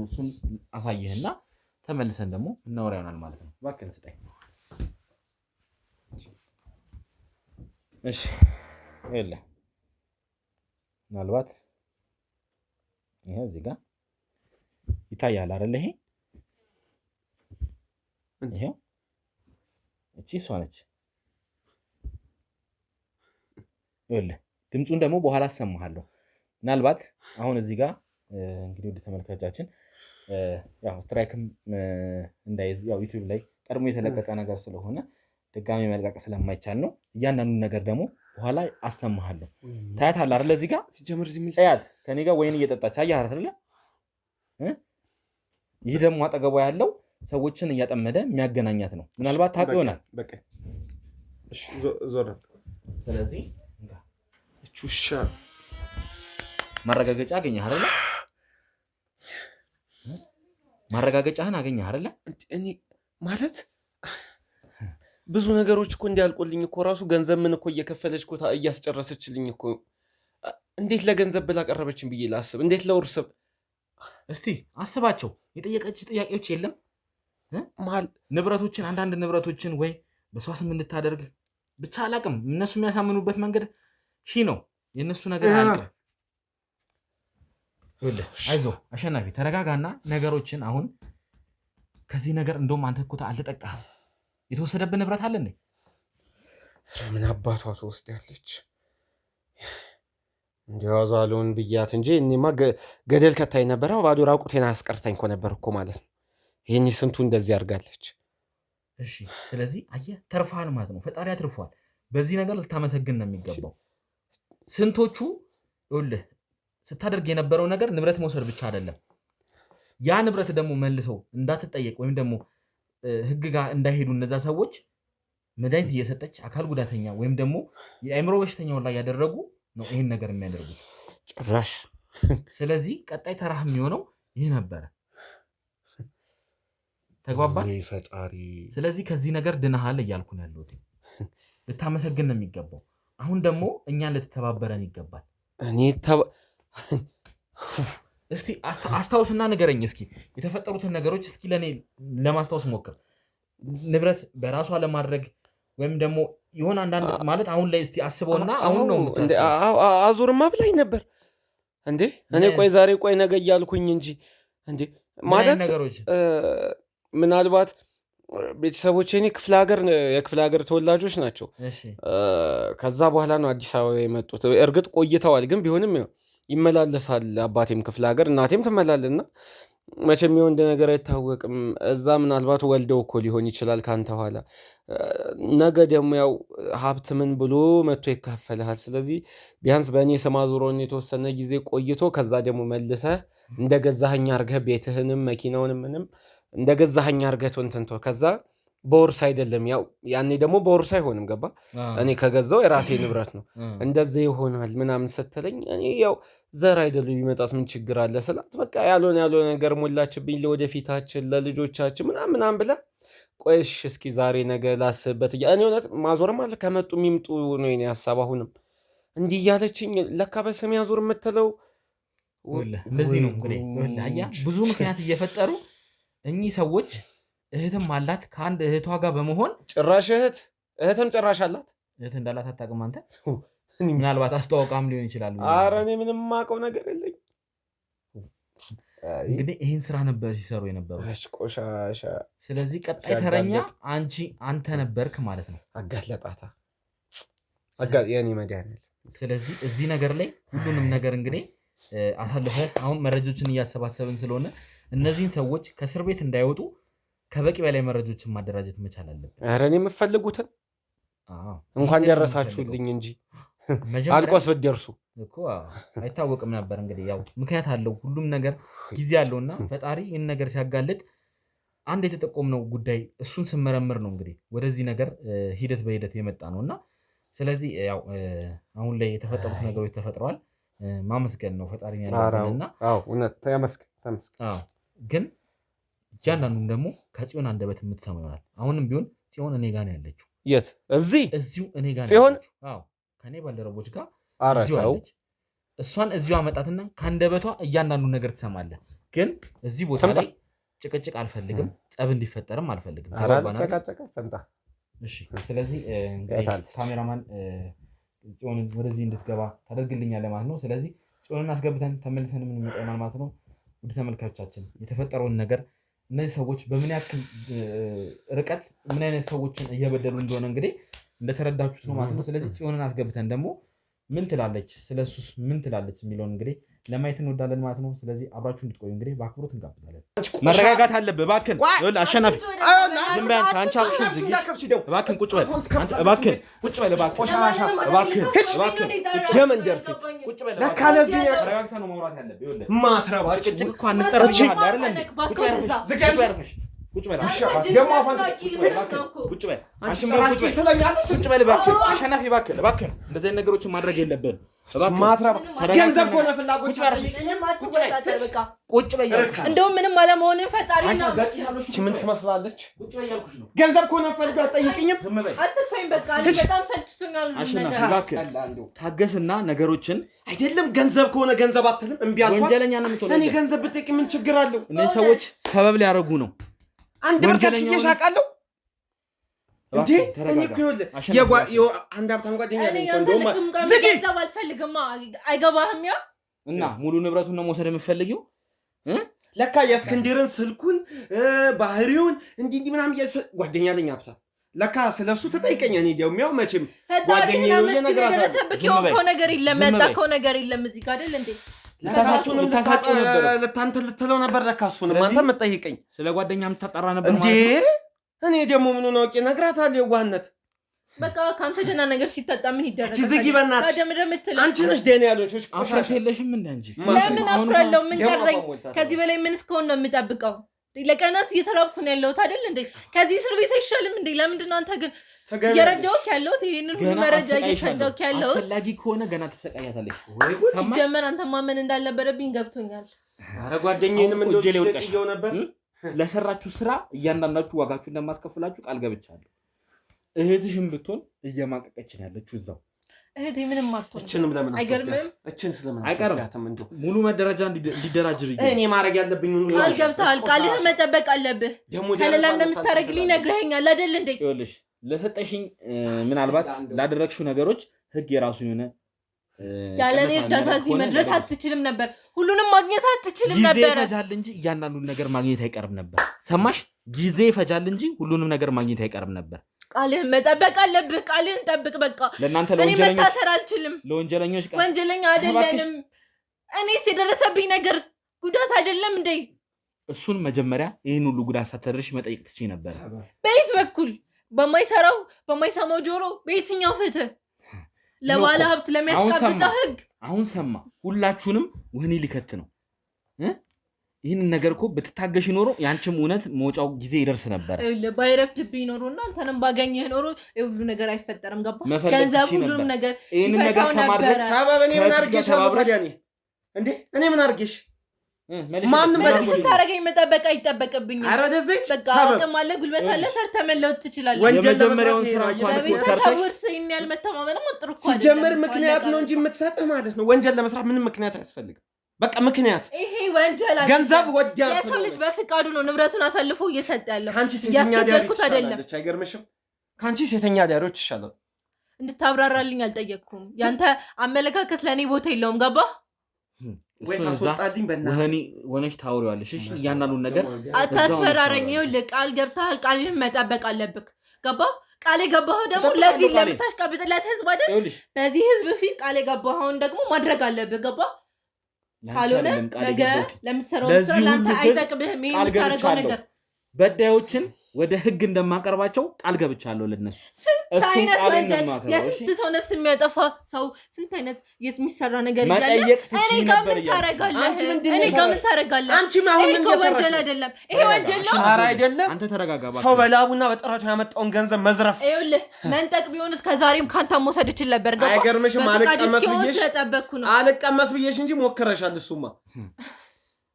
እሱን አሳይህና ተመልሰን ደግሞ እናወራ ይሆናል ማለት ነው። እባክህን ስጠኝ። እሺ ይኸውልህ ምናልባት ይሄ እዚህ ጋር ይታያል አይደል? ይሄው እቺ እሷ ነች። ይኸውልህ ድምፁን ደግሞ በኋላ አሰማሃለሁ። ምናልባት አሁን እዚህ ጋር እንግዲህ ወደ ተመልካቻችን ያው ስትራይክም እንዳይዝ ያው ዩቲዩብ ላይ ቀድሞ የተለቀቀ ነገር ስለሆነ ድጋሚ መልቀቅ ስለማይቻል ነው። እያንዳንዱን ነገር ደግሞ በኋላ አሰማሃለሁ። ታያታለህ አይደል? እዚህ ጋር ታያት ከኔ ጋር ወይን እየጠጣች አያት አይደል? ይህ ደግሞ አጠገቧ ያለው ሰዎችን እያጠመደ የሚያገናኛት ነው። ምናልባት ታውቅ ይሆናል። እሺ ዞር። ስለዚህ ውሻ ማረጋገጫ አገኘህ አይደለ? ማረጋገጫህን አገኘህ አይደለ? እኔ ማለት ብዙ ነገሮች እኮ እንዲያልቁልኝ እኮ ራሱ ገንዘብ ምን እኮ እየከፈለች እኮ እያስጨረሰችልኝ እኮ። እንዴት ለገንዘብ ብላ ቀረበችን ብዬ ላስብ? እንዴት ለውርስብ? እስቲ አስባቸው። የጠየቀች ጥያቄዎች የለም ንብረቶችን፣ አንዳንድ ንብረቶችን ወይ በሷ ስም እንድታደርግ ብቻ አላቅም። እነሱ የሚያሳምኑበት መንገድ ነው። የእነሱ ነገር አያልቅም። አይዞህ አሸናፊ ተረጋጋና ነገሮችን አሁን ከዚህ ነገር እንደውም አንተ እኮ አልተጠቃህም። የተወሰደብህ ንብረት አለ እንዴ? ምን አባቷ ትወስዳለች? እንዲያዛሉን ብያት እንጂ እኔማ ገደል ከታይ ነበረ። ባዶ ራቁቴን አስቀርታኝ እኮ ነበር እኮ ማለት ነው። ይሄኔ ስንቱ እንደዚህ አድርጋለች። እሺ ስለዚህ አየህ ተርፋል ማለት ነው። ፈጣሪ አትርፏል። በዚህ ነገር ልታመሰግን ነው የሚገባው። ስንቶቹ ይኸውልህ ስታደርግ የነበረው ነገር ንብረት መውሰድ ብቻ አይደለም። ያ ንብረት ደግሞ መልሰው እንዳትጠየቅ ወይም ደግሞ ህግ ጋር እንዳይሄዱ እነዛ ሰዎች መድኃኒት እየሰጠች አካል ጉዳተኛ ወይም ደግሞ የአእምሮ በሽተኛውን ላይ ያደረጉ ነው ይህን ነገር የሚያደርጉት ጭራሽ። ስለዚህ ቀጣይ ተራህ የሚሆነው ይህ ነበረ። ተግባባን? ፈጣሪ። ስለዚህ ከዚህ ነገር ድነሃል እያልኩ ነው ያለሁት። ልታመሰግን ነው የሚገባው። አሁን ደግሞ እኛን ልትተባበረን ይገባል። እስቲ አስታውስና ንገረኝ እስኪ የተፈጠሩትን ነገሮች እስኪ ለእኔ ለማስታወስ ሞክር። ንብረት በራሷ ለማድረግ ወይም ደግሞ የሆነ አንዳንድ ማለት አሁን ላይ እስቲ አስበውና አሁን ነው አዙርማ ብላኝ ነበር እንዴ? እኔ ቆይ ዛሬ ቆይ ነገ እያልኩኝ እንጂ እንዴ ማለት ነገሮች ምናልባት ቤተሰቦቼ እኔ የክፍለ ሀገር ተወላጆች ናቸው። ከዛ በኋላ ነው አዲስ አበባ የመጡት። እርግጥ ቆይተዋል፣ ግን ቢሆንም ይመላለሳል። አባቴም ክፍለ ሀገር እናቴም ትመላልና መቼም የወንድ ነገር አይታወቅም። እዛ ምናልባት ወልደው እኮ ሊሆን ይችላል ካንተ ኋላ። ነገ ደግሞ ያው ሀብት ምን ብሎ መጥቶ ይካፈልሃል። ስለዚህ ቢያንስ በእኔ ስም አዙሮን የተወሰነ ጊዜ ቆይቶ ከዛ ደግሞ መልሰህ እንደገዛኸኝ አድርገህ ቤትህንም መኪናውንም ምንም እንደገዛኸኝ አድርገህ ትንተንቶ ከዛ በውርስ አይደለም ያው ያኔ ደግሞ በውርስ አይሆንም። ገባ? እኔ ከገዛው የራሴ ንብረት ነው እንደዚህ ይሆናል ምናምን ስትለኝ እኔ ያው ዘር አይደሉ ቢመጣስ ምን ችግር አለ ስላት በቃ ያልሆነ ነገር ሞላችብኝ። ለወደፊታችን ለልጆቻችን ምናምን ብላ ቆይሽ እስኪ ዛሬ ነገ ላስብበት። እኔ እውነት ማዞርም አለ ከመጡ የሚምጡ ነው የኔ ሀሳብ። አሁንም እንዲህ እያለችኝ ለካ በስሜ ያዞር የምትለው እንደዚህ ነው እንግዲህ ብዙ ምክንያት እየፈጠሩ እኚህ ሰዎች እህትም አላት ከአንድ እህቷ ጋር በመሆን ጭራሽ እህትም ጭራሽ አላት። እህት እንዳላት አታውቅም አንተ? ምናልባት አስተዋውቃም ሊሆን ይችላል። ኧረ እኔ ምንም የማውቀው ነገር የለኝ። እንግዲህ ይህን ስራ ነበር ሲሰሩ የነበሩት ቆሻሻ። ስለዚህ ቀጣይ ተረኛ አንተ ነበርክ ማለት ነው። አጋለጣታ የኔ መድኃኒዓለም። ስለዚህ እዚህ ነገር ላይ ሁሉንም ነገር እንግዲህ አሳልፈህ አሁን መረጃዎችን እያሰባሰብን ስለሆነ እነዚህን ሰዎች ከእስር ቤት እንዳይወጡ ከበቂ በላይ መረጃዎችን ማደራጀት መቻል አለብን። ኧረ እኔ የምፈልጉትን እንኳን ደረሳችሁልኝ እንጂ አልቆስ ብትደርሱ እኮ አይታወቅም ነበር። እንግዲህ ያው ምክንያት አለው ሁሉም ነገር ጊዜ አለውና ፈጣሪ ይህን ነገር ሲያጋልጥ አንድ የተጠቆምነው ጉዳይ እሱን ስመረምር ነው እንግዲህ ወደዚህ ነገር ሂደት በሂደት የመጣ ነውና ስለዚህ ያው አሁን ላይ የተፈጠሩት ነገሮች ተፈጥረዋል። ማመስገን ነው ፈጣሪ ያለውና እውነት ተመስገን። ግን እያንዳንዱን ደግሞ ከጽዮን አንደበት የምትሰማው ይሆናል። አሁንም ቢሆን ጽዮን እኔ ጋር ነው ያለችው። የት? እዚሁ እኔ ጋር ነው ያለችው። ከኔ ባልደረቦች ጋር እዚሁ አለች። እሷን እዚሁ አመጣትና ከአንደበቷ እያንዳንዱን ነገር ትሰማለህ። ግን እዚህ ቦታ ላይ ጭቅጭቅ አልፈልግም፣ ጸብ እንዲፈጠርም አልፈልግም። እሺ። ስለዚህ ካሜራማን ጽዮንን ወደዚህ እንድትገባ ታደርግልኛለህ ማለት ነው። ስለዚህ ጽዮንን አስገብተን ተመልሰን የምንመጣው ማለት ነው። ውድ ተመልካቾቻችን የተፈጠረውን ነገር እነዚህ ሰዎች በምን ያክል ርቀት ምን አይነት ሰዎችን እየበደሉ እንደሆነ እንግዲህ እንደተረዳችሁት ነው ማለት ነው። ስለዚህ ጽዮንን አስገብተን ደግሞ ምን ትላለች ስለሱስ ምን ትላለች የሚለውን እንግዲህ ለማየት እንወዳለን ማለት ነው። ስለዚህ አብራችሁ እንድትቆዩ እንግዲህ በአክብሮት እንጋብዛለን። መረጋጋት አለብህ እባክህን። ይኸውልህ አሸናፊ ዝም በይ አንቺ አፍሽን ዝጊ እባክህን። ቁጭ በል አንተ እባክህን ቁጭ በል እባክህን የመንደር ሴት ቁጭ በል ለካ ለዚህ ተረጋግተህ ነው ማውራት ያለብህ። ይኸውልህ ማትረባ ጭቅጭቅ እኮ አንፍጠር ብዬሽ አይደል እንዴ? ቁጭ በል ዝጋጅ ቁጭ በል ደግሞ አፋን ቁጭ በል አንቺ ጭራሽ ትለኛለሽ። ቁጭ በል አሸናፊ እባክህ እንደዚህ አይነት ነገሮችን ማድረግ የለብህም። ማትረባ ገንዘብ ከሆነ ፍላጎት ቁጭ በል እንደውም ምንም አለመሆንን ፈጣሪ ነው። ምን ትመስላለች? ገንዘብ ከሆነ ፈልጋ አትጠይቅኝም። አትክፈኝ በቃ በጣም ሰልችቶኛል። ታገስና ነገሮችን አይደለም ገንዘብ ከሆነ ገንዘብ አትልም። እምቢ አልኳት። ወንጀለኛ ነው የምትሆነው። እኔ ገንዘብ ብትጠይቅ ምን ችግር አለው? እነዚህ ሰዎች ሰበብ ሊያደርጉ ነው። አንድ ብር ከፍዬ ሻቃለሁ እንዴ? እኔ እኮ ይኸውልህ አንድ ሀብታም ጓደኛ አለኝ እኮ እንደውም ገንዘብ አልፈልግማ። አይገባህም? ያ እና ሙሉ ንብረቱን ነው መውሰድ የምትፈልጊው? ለካ የእስክንድርን ስልኩን ባህሪውን እንዲህ ምናምን ጓደኛ አለኝ ሀብታም። ለካ ስለሱ ተጠይቀኝ። እኔ ደግሞ ያው መቼም ጓደኛዬ ነው እየነገራታለሁ። ደረሰብክ የወጣው ነገር የለም ያጣከው ነገር የለም እዚህ ጋር አይደል እንዴ? ለካሱንም ልታንተ ልትለው ነበር። ለካሱንም አንተ የምትጠይቀኝ ስለ ጓደኛ የምታጣራ ነበር እንዴ? እኔ ደግሞ ምኑን አውቄ እነግራታለሁ። የዋህነት በቃ ካንተ ደህና ነገር ሲታጣ ምን ይደረጋል? እቺ ዝጊ በእናትሽ። አንቺ ነሽ ደህና ያለሽ። አፍራሽ የለሽም እንዴ አንቺ? ለምን አፍራለሁ? ምን ቀረኝ? ከዚህ በላይ ምን እስከሆነ ነው የምጠብቀው? ለቀናት እየተራብኩ ነው ያለሁት አይደል እንዴ? ከዚህ እስር ቤት አይሻልም እንዴ? ለምንድን ነው አንተ ግን እየረዳሁት ያለሁት? ይሄንን ሁሉ መረጃ እየሰጠሁት ያለሁት አስፈላጊ ከሆነ ገና ትሰቃያታለሽ። ሲጀመር አንተ ማመን እንዳልነበረብኝ ገብቶኛል። ኧረ ጓደኛዬንም እንደው ልቀይው ነበር። ለሰራችሁ ስራ እያንዳንዳችሁ ዋጋችሁ እንደማስከፍላችሁ ቃል ገብቻለሁ። እህትሽም ብትሆን እየማቀቀች ነው ያለችው እዛው። እህቴ ምንም አትሆን። እችንም ለምን አይገርምም? እችን ስለምን አይቀርም? እንደው ሙሉ መደረጃ እንዲደራጅ ብዬ እኔ ማድረግ ያለብኝ ሁሉ ቃል ገብተሃል። ቃልህን መጠበቅ አለብህ። ከሌላ እንደምታደርግልኝ ነግረኸኛል አይደል እንዴ? ይኸውልሽ ለሰጠሽኝ ምናልባት ላደረግሽው ነገሮች ህግ የራሱ የሆነ ያለ እኔ እርዳታ እዚህ መድረስ አትችልም ነበር። ሁሉንም ማግኘት አትችልም ነበር። ጊዜ ይፈጃል እንጂ እያንዳንዱን ነገር ማግኘት አይቀርም ነበር። ሰማሽ? ጊዜ ይፈጃል እንጂ ሁሉንም ነገር ማግኘት አይቀርም ነበር። ቃልህን መጠበቅ አለብህ። ቃልህን ጠብቅ። በቃ ለእናንተ እኔ መታሰር አልችልም። ለወንጀለኞች ወንጀለኛ አይደለንም። እኔስ የደረሰብኝ ነገር ጉዳት አይደለም እንዴ? እሱን መጀመሪያ ይህን ሁሉ ጉዳት ሳትደርሽ መጠየቅ ትችይ ነበር። በየት በኩል? በማይሰራው በማይሰማው ጆሮ በየትኛው ፍትህ? ለባለ ሀብት ለሚያሽቃብጠው ህግ። አሁን ሰማ። ሁላችሁንም ወህኒ ሊከት ነው። ይህንን ነገር እኮ ብትታገሽ ኖሮ ያንቺም እውነት መውጫው ጊዜ ይደርስ ነበር። ባይረፍድብኝ ኖሮና አንተንም ባገኘህ ኖሮ ሁሉ ነገር አይፈጠርም። ገባ? ገንዘብ ሁሉንም ነገር ይፈታው ነበር። ሰበብ እኔ ምን አድርጌሻለሁ ታዲያ? እንዴ እኔ ምን አድርጌሽ? ማንም ታረገኝ መጠበቅ አይጠበቅብኝም። ኧረ ወደዚች በቃ አቅም አለ፣ ጉልበት አለ፣ ሰርተህ መለወጥ ትችላለህ። የመጀመሪያውን ስራ ተሰውርሰኝ ያልመተማመንም ጥሩ እኮ ሲጀመር ምክንያት ነው እንጂ የምትሰጥህ ማለት ነው። ወንጀል ለመስራት ምንም ምክንያት አያስፈልግም። በቃ ምክንያት ይሄ ወንጀል አይደለም። ገንዘብ ወዲያ የሰው ልጅ በፍቃዱ ነው ንብረቱን አሳልፎ እየሰጠ ያለው። ካንቺ ሴተኛ ዳሪዎች አይደለም። አይገርምሽም? ካንቺ ሴተኛ ዳሪዎች ይሻላል። እንድታብራራልኝ አልጠየቅኩም። ያንተ አመለካከት ለእኔ ቦታ የለውም። ገባህ? ወይ ታስወጣልኝ በእናትህ ሆነሽ ታወሪዋለሽ። እሺ እያንዳንዱን ነገር አታስፈራረኝ። ይኸውልህ ቃል ገብተሃል፣ ቃልህን መጠበቅ አለብህ። ገባህ? ቃል የገባኸው ደግሞ ለዚህ ለምታሽቃብጥለት ህዝብ አይደል? በዚህ ህዝብ ፊት ቃል የገባኸውን ደግሞ ማድረግ አለብህ። ገባህ? ካልሆነ ነገ ለምትሰራው ስራ ለአንተ አይጠቅምህም። ይሄ የምታደርገው ነገር በዳዮችን ወደ ህግ እንደማቀርባቸው ቃል ገብቻለሁ ለነሱ። ስንት አይነት ወንጀል የስንት ሰው ነፍስ የሚያጠፋ ሰው ስንት አይነት የሚሰራ ነገር እያለ እኔ ጋር ምን ታደርጋለህ? እኔ ጋር ምን ታደርጋለህ? ይሄ እኮ ወንጀል አይደለም። ይሄ ወንጀል ነው። ኧረ አይደለም። አንተ ተረጋጋ። ሰው በላቡና በጥረቱ ያመጣውን ገንዘብ መዝረፍ። ይኸውልህ መንጠቅ ቢሆን እስከ ዛሬም ካንተ መውሰድ እችል ነበር። ገባ? አይገርምሽም? አልቀመስ ብዬሽ እንጂ ሞክረሻል። እሱማ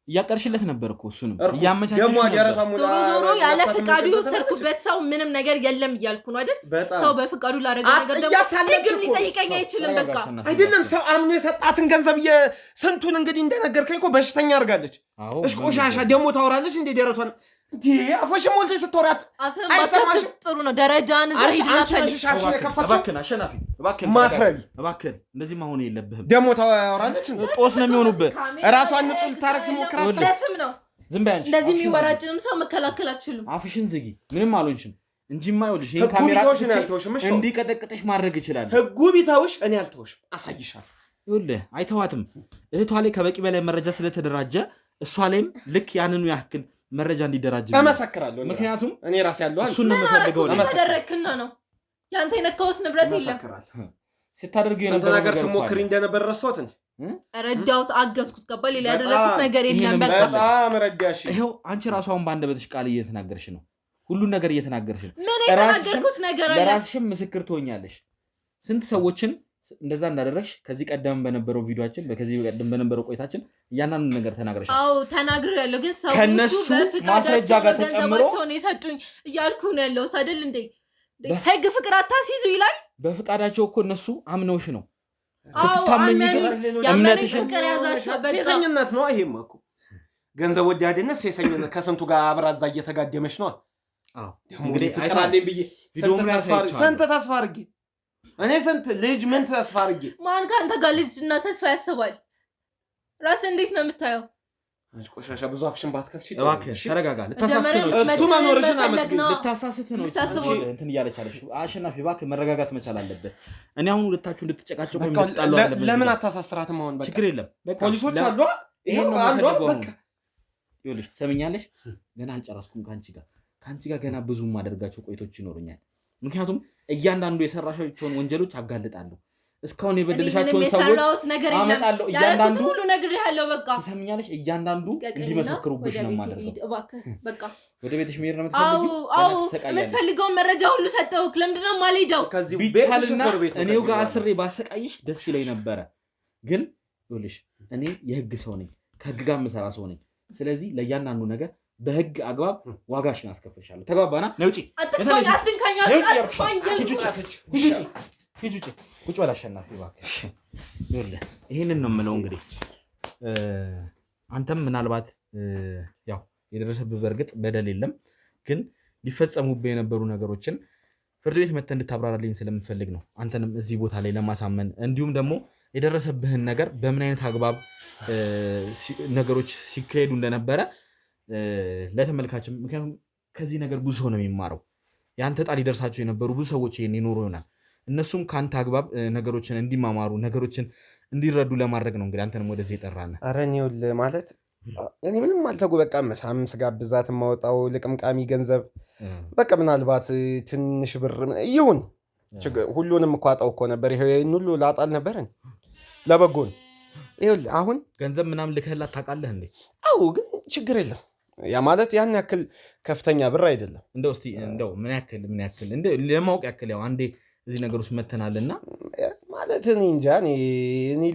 እያቀርሽለት ነበር እኮ እሱንም እያመቻቸሽ ነበር። ዞሮ ያለ ፍቃዱ የወሰድኩበት ሰው ምንም ነገር የለም እያልኩ ነው አይደል? ሰው በፍቃዱ ላደረገው ነገር ደግሞ ህግም ሊጠይቀኝ አይችልም። በቃ አይደለም ሰው አምኖ የሰጣትን ገንዘብ ስንቱን እንግዲህ እንደነገርከኝ እኮ በሽተኛ አድርጋለች። እሽ ቆሻሻ ደግሞ ታወራለች እንዴ ደረቷን እንዴ አፈሽም ሞልተሽ ስትወራት አይሰማሽም? ጥሩ ነው። ደረጃን እዛ ሂድና ፈልግ። እባክህን አሸናፊ፣ እባክህን ማትረቢ፣ እባክህን እንደዚህ መሆን የለብህም። ደግሞ ታወራለች እንዴ ጦስ ነው የሚሆኑብህ። ራሷን ንጹህ ልታረግ ስሞክራት ለስም ነው። ዝም በይ አንቺ። እንደዚህ የሚወራጭንም ሰው መከላከል አትችሉም። አፍሽን ዝጊ። ምንም አልሆንሽም እንጂማ ይኸውልሽ ይሄን ካሜራ እንዲቀጠቅጥሽ ማድረግ ይችላል። ህጉ ቢታውሽ እኔ አልተውሽም፣ አሳይሻለሁ። ይኸውልህ አይተዋትም። እህቷ ላይ ከበቂ በላይ መረጃ ስለተደራጀ እሷ ላይም ልክ ያንኑ ያክል መረጃ እንዲደራጅ እመሰክራለሁ። ምክንያቱም እኔ ራሴ ያለው እሱን ነው የምፈልገው። ተደረክና ነው ያንተ የነካውስ ንብረት የለም። ስታደርጊው የነበረው ነገር ስሞክሪ እንደነበር ረሳሁት እንዴ? ረዳሁት፣ አገዝኩት። ገባ ሌላ ያደረኩት ነገር የለም። በጣም ረዳሽ። ይኸው አንቺ ራሱ አሁን በአንደበትሽ ቃል እየተናገርሽ ነው፣ ሁሉን ነገር እየተናገርሽ ነው። ምን የተናገርኩት ነገር አለ? ለራስሽም ምስክር ትሆኛለሽ። ስንት ሰዎችን እንደዛ እንዳደረግሽ ከዚህ ቀደም በነበረው ቪዲዮአችን ከዚህ ቀደም በነበረው ቆይታችን እያንዳንዱ ነገር ተናግረሻል። አዎ ተናግሬያለሁ፣ ግን ሰዎቹ በፍቃዳቸው ገንዘባቸው ነው የሰጡኝ እያልኩ ነው ያለሁት አይደል እንዴ? ህግ ፍቅር አታስይዙ ይላል። በፍቃዳቸው እኮ እነሱ አምነውሽ ነው። ስትታመኝ እምነትሽ ፍቅር ያዛቸው። ሴሰኝነት ነው ይሄማ እኮ ገንዘብ ወዳድነት፣ ሴሰኝነት ከስንቱ ጋር አብራዛ እየተጋደመች ነው። አዎ እንግዲህ ፍቅር አለኝ ብዬ ስንት ተስፋ አድርጌ እኔ ስንት ልጅ ምን ተስፋ አድርጌ ማን ካንተ ጋር ልጅ እና ተስፋ ያስባል? ራስህ እንዴት ነው የምታየው? አንቺ ቆሻሻ ብዙ አፍሽን ባትከፍቺ እባክህ ተረጋጋ። ልታሳስት ነው እሱ መኖርሽን አመስግን። ልታሳስት ነው እንትን እያለች አለሽ። አሸናፊ እባክህ መረጋጋት መቻል አለበት። እኔ አሁን ሁለታችሁ እንድትጨቃጨቁ የምትጣለው አለበት። ለምን አታሳስራትም? አሁን በቃ ችግር የለም። ፖሊሶች አሉ። ይሄን አሉ። በቃ ይኸውልሽ ትሰሚኛለሽ፣ ገና አልጨረስኩም ከአንቺ ጋር ገና ብዙ ማደርጋቸው ቆይቶች ይኖሩኛል። ምክንያቱም እያንዳንዱ የሰራሻቸውን ወንጀሎች አጋልጣለሁ። እስካሁን የበደልሻቸውን ሰዎች አመጣለሁ። እያንዳንዱ ሁሉ ነገር ያለው በቃ ትሰሚኛለሽ፣ እያንዳንዱ እንዲመሰክሩብሽ ነው የማደርገው። እባክህ በቃ ወደ ቤትሽ መሄድ ነው የምትፈልጊው? አዎ የምትፈልገውን መረጃ ሁሉ ሰጠሁህ። ለምንድን ነው የማልሄደው? ቢቻልና እኔው ጋር አስሬ ባሰቃይሽ ደስ ይለኝ ነበረ። ግን ይኸውልሽ እኔ የህግ ሰው ነኝ፣ ከህግ ጋር የምሰራ ሰው ነኝ። ስለዚህ ለእያንዳንዱ ነገር በህግ አግባብ ዋጋሽን አስከፍልሻለሁ። ተግባባና? ነውጪ ቁጭ በል አሸናፊ እባክህ። ይሄንን ነው የምለው። እንግዲህ አንተም ምናልባት ያው የደረሰብህ በእርግጥ በደል የለም፣ ግን ሊፈጸሙብህ የነበሩ ነገሮችን ፍርድ ቤት መተህ እንድታብራራልኝ ስለምፈልግ ነው አንተንም እዚህ ቦታ ላይ ለማሳመን፣ እንዲሁም ደግሞ የደረሰብህን ነገር በምን አይነት አግባብ ነገሮች ሲካሄዱ እንደነበረ ለተመልካችም። ምክንያቱም ከዚህ ነገር ብዙ ሰው ነው የሚማረው። የአንተ ዕጣ ሊደርሳቸው የነበሩ ብዙ ሰዎች ይሄን ይኖሩ ይሆናል። እነሱም ከአንተ አግባብ ነገሮችን እንዲማማሩ ነገሮችን እንዲረዱ ለማድረግ ነው እንግዲህ አንተንም ወደዚህ የጠራነህ። ኧረ እኔ ይኸውልህ ማለት እኔ ምንም አልተጎበቃም። ሳምንት ስጋ ብዛት የማወጣው ልቅምቃሚ ገንዘብ በቃ ምናልባት ትንሽ ብር ይሁን ሁሉንም እኮ አጣው እኮ ነበር። ይሄን ሁሉ ላጣል ነበር ለበጎ ነው። ይኸውልህ አሁን ገንዘብ ምናምን ልከህላት ታውቃለህ እንዴ? አዎ ግን ችግር የለም። ያ ማለት ያን ያክል ከፍተኛ ብር አይደለም። እንደው እስቲ እንደው ምን ያክል እንደው ለማወቅ ያክል ያው አንዴ እዚህ ነገር ውስጥ መተናልና ማለት እኔ እንጃ እኔ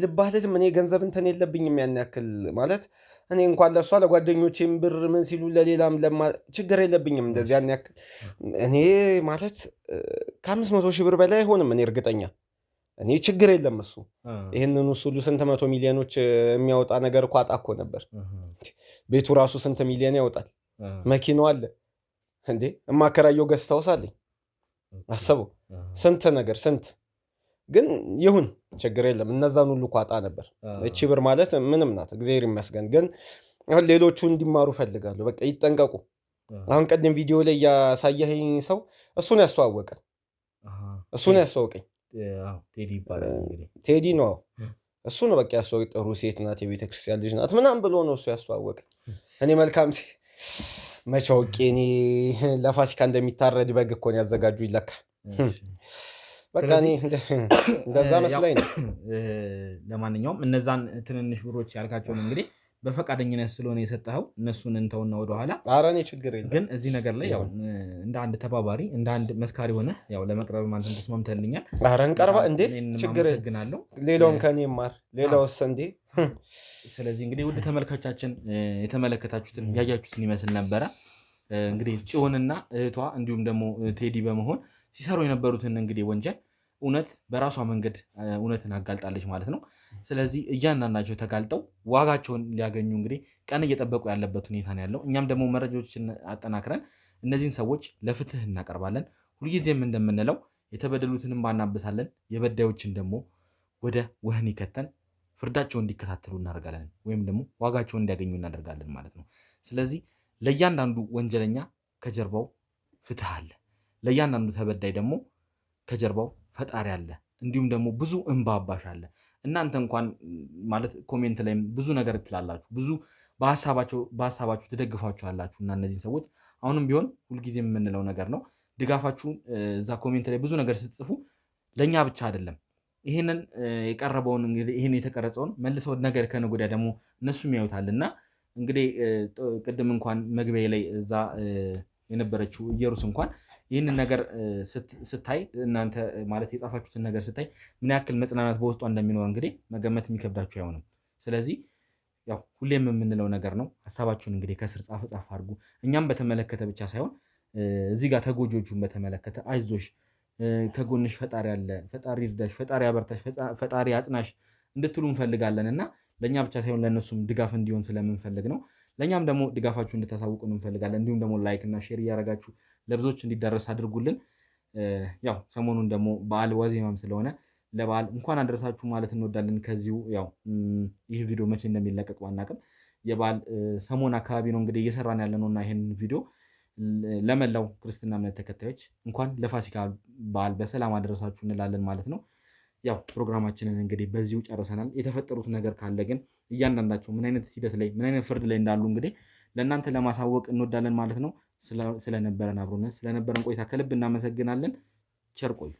ልባልም እኔ ገንዘብ እንትን የለብኝም ያን ያክል ማለት እኔ እንኳን ለሷ ለጓደኞቼም ብር ምን ሲሉ ለሌላም ችግር የለብኝም እንደዚህ ያን ያክል እኔ ማለት ከ500 ሺህ ብር በላይ አይሆንም። እኔ እርግጠኛ እኔ ችግር የለም እሱ ይህንን ሁሉ ስንት መቶ ሚሊዮኖች የሚያወጣ ነገር እኮ አጣ እኮ ነበር። ቤቱ ራሱ ስንት ሚሊዮን ያወጣል። መኪናው አለ እንዴ እማከራየው ገስት ሃውስ አለኝ። አሰበው ስንት ነገር ስንት ግን ይሁን ችግር የለም። እነዛን ሁሉ እኮ አጣ ነበር። እቺ ብር ማለት ምንም ናት፣ እግዚአብሔር ይመስገን። ግን አሁን ሌሎቹ እንዲማሩ ፈልጋለሁ። በቃ ይጠንቀቁ። አሁን ቀደም ቪዲዮ ላይ ያሳየኸኝ ሰው እሱን ያስተዋወቀን እሱን ያስተዋወቀኝ ቴዲ ነው። እሱ ነው በቃ ያስተዋወቀ። ጥሩ ሴት ናት፣ የቤተክርስቲያን ልጅ ናት ምናምን ብሎ ነው እሱ ያስተዋወቀ። እኔ መልካም መቼ አውቄ እኔ ለፋሲካ እንደሚታረድ በግ እኮ ነው ያዘጋጁ ይለካ በቃ እኔ እንደዛ መስላኝ ነው። ለማንኛውም እነዛን ትንንሽ ብሮች ያልካቸውን እንግዲህ በፈቃደኝነት ስለሆነ የሰጠኸው እነሱን እንተውና ወደኋላ። ኧረ እኔ ችግር የለም። ግን እዚህ ነገር ላይ ያው እንደ አንድ ተባባሪ እንደ አንድ መስካሪ ሆነ ያው ለመቅረብ አንተን ተስማምተልኛል። ኧረ እንቀርባ እንዴ ችግር የለም። ሌላውም ከኔ ይማር ሌላውስ እንዴ። ስለዚህ እንግዲህ ውድ ተመልካቾቻችን የተመለከታችሁትን ያያችሁትን ይመስል ነበረ። እንግዲህ ጽዮንና እህቷ እንዲሁም ደግሞ ቴዲ በመሆን ሲሰሩ የነበሩትን እንግዲህ ወንጀል እውነት በራሷ መንገድ እውነትን አጋልጣለች ማለት ነው። ስለዚህ እያንዳንዳቸው ተጋልጠው ዋጋቸውን ሊያገኙ እንግዲህ ቀን እየጠበቁ ያለበት ሁኔታ ነው ያለው። እኛም ደግሞ መረጃዎችን አጠናክረን እነዚህን ሰዎች ለፍትህ እናቀርባለን። ሁልጊዜም እንደምንለው የተበደሉትንም ባናብሳለን፣ የበዳዮችን ደግሞ ወደ ወህኒ ከተን ፍርዳቸውን እንዲከታተሉ እናደርጋለን፣ ወይም ደግሞ ዋጋቸውን እንዲያገኙ እናደርጋለን ማለት ነው። ስለዚህ ለእያንዳንዱ ወንጀለኛ ከጀርባው ፍትህ አለ። ለእያንዳንዱ ተበዳይ ደግሞ ከጀርባው ፈጣሪ አለ። እንዲሁም ደግሞ ብዙ እንባ አባሽ አለ። እናንተ እንኳን ማለት ኮሜንት ላይም ብዙ ነገር ትላላችሁ፣ ብዙ በሀሳባችሁ ትደግፋችኋላችሁ እና እነዚህ ሰዎች አሁንም ቢሆን ሁልጊዜ የምንለው ነገር ነው። ድጋፋችሁ እዛ ኮሜንት ላይ ብዙ ነገር ስትጽፉ ለእኛ ብቻ አይደለም ይህንን የቀረበውን እንግዲህ ይህን የተቀረጸውን መልሰው ነገር ከነገ ወዲያ ደግሞ እነሱም ያዩታል እና እንግዲህ ቅድም እንኳን መግቢያ ላይ እዛ የነበረችው ኢየሩስ እንኳን ይህንን ነገር ስታይ እናንተ ማለት የጻፋችሁትን ነገር ስታይ ምን ያክል መጽናናት በውስጧ እንደሚኖር እንግዲህ መገመት የሚከብዳችሁ አይሆንም። ስለዚህ ያው ሁሌም የምንለው ነገር ነው። ሀሳባችሁን እንግዲህ ከስር ጻፍ አድርጉ። እኛም በተመለከተ ብቻ ሳይሆን እዚህ ጋር ተጎጆቹን በተመለከተ አይዞሽ፣ ከጎንሽ ፈጣሪ አለ፣ ፈጣሪ ይርዳሽ፣ ፈጣሪ ያበርታሽ፣ ፈጣሪ አጽናሽ እንድትሉ እንፈልጋለን እና ለእኛ ብቻ ሳይሆን ለእነሱም ድጋፍ እንዲሆን ስለምንፈልግ ነው። ለእኛም ደግሞ ድጋፋችሁ እንድታሳውቁን እንፈልጋለን። እንዲሁም ደግሞ ላይክ እና ሼር እያደረጋችሁ ለብዙዎች እንዲዳረስ አድርጉልን። ያው ሰሞኑን ደግሞ በዓል ዋዜማም ስለሆነ ለበዓል እንኳን አደረሳችሁ ማለት እንወዳለን። ከዚሁ ያው ይህ ቪዲዮ መቼ እንደሚለቀቅ ባናቅም የበዓል ሰሞን አካባቢ ነው እንግዲህ እየሰራን ያለ ነው እና ይህን ቪዲዮ ለመላው ክርስትና እምነት ተከታዮች እንኳን ለፋሲካ በዓል በሰላም አደረሳችሁ እንላለን ማለት ነው። ያው ፕሮግራማችንን እንግዲህ በዚሁ ጨርሰናል። የተፈጠሩት ነገር ካለ ግን እያንዳንዳቸው ምን አይነት ሂደት ላይ ምን አይነት ፍርድ ላይ እንዳሉ እንግዲህ ለእናንተ ለማሳወቅ እንወዳለን ማለት ነው። ስለነበረን አብሮነት ስለነበረን ቆይታ ከልብ እናመሰግናለን። ቸር ቆዩ።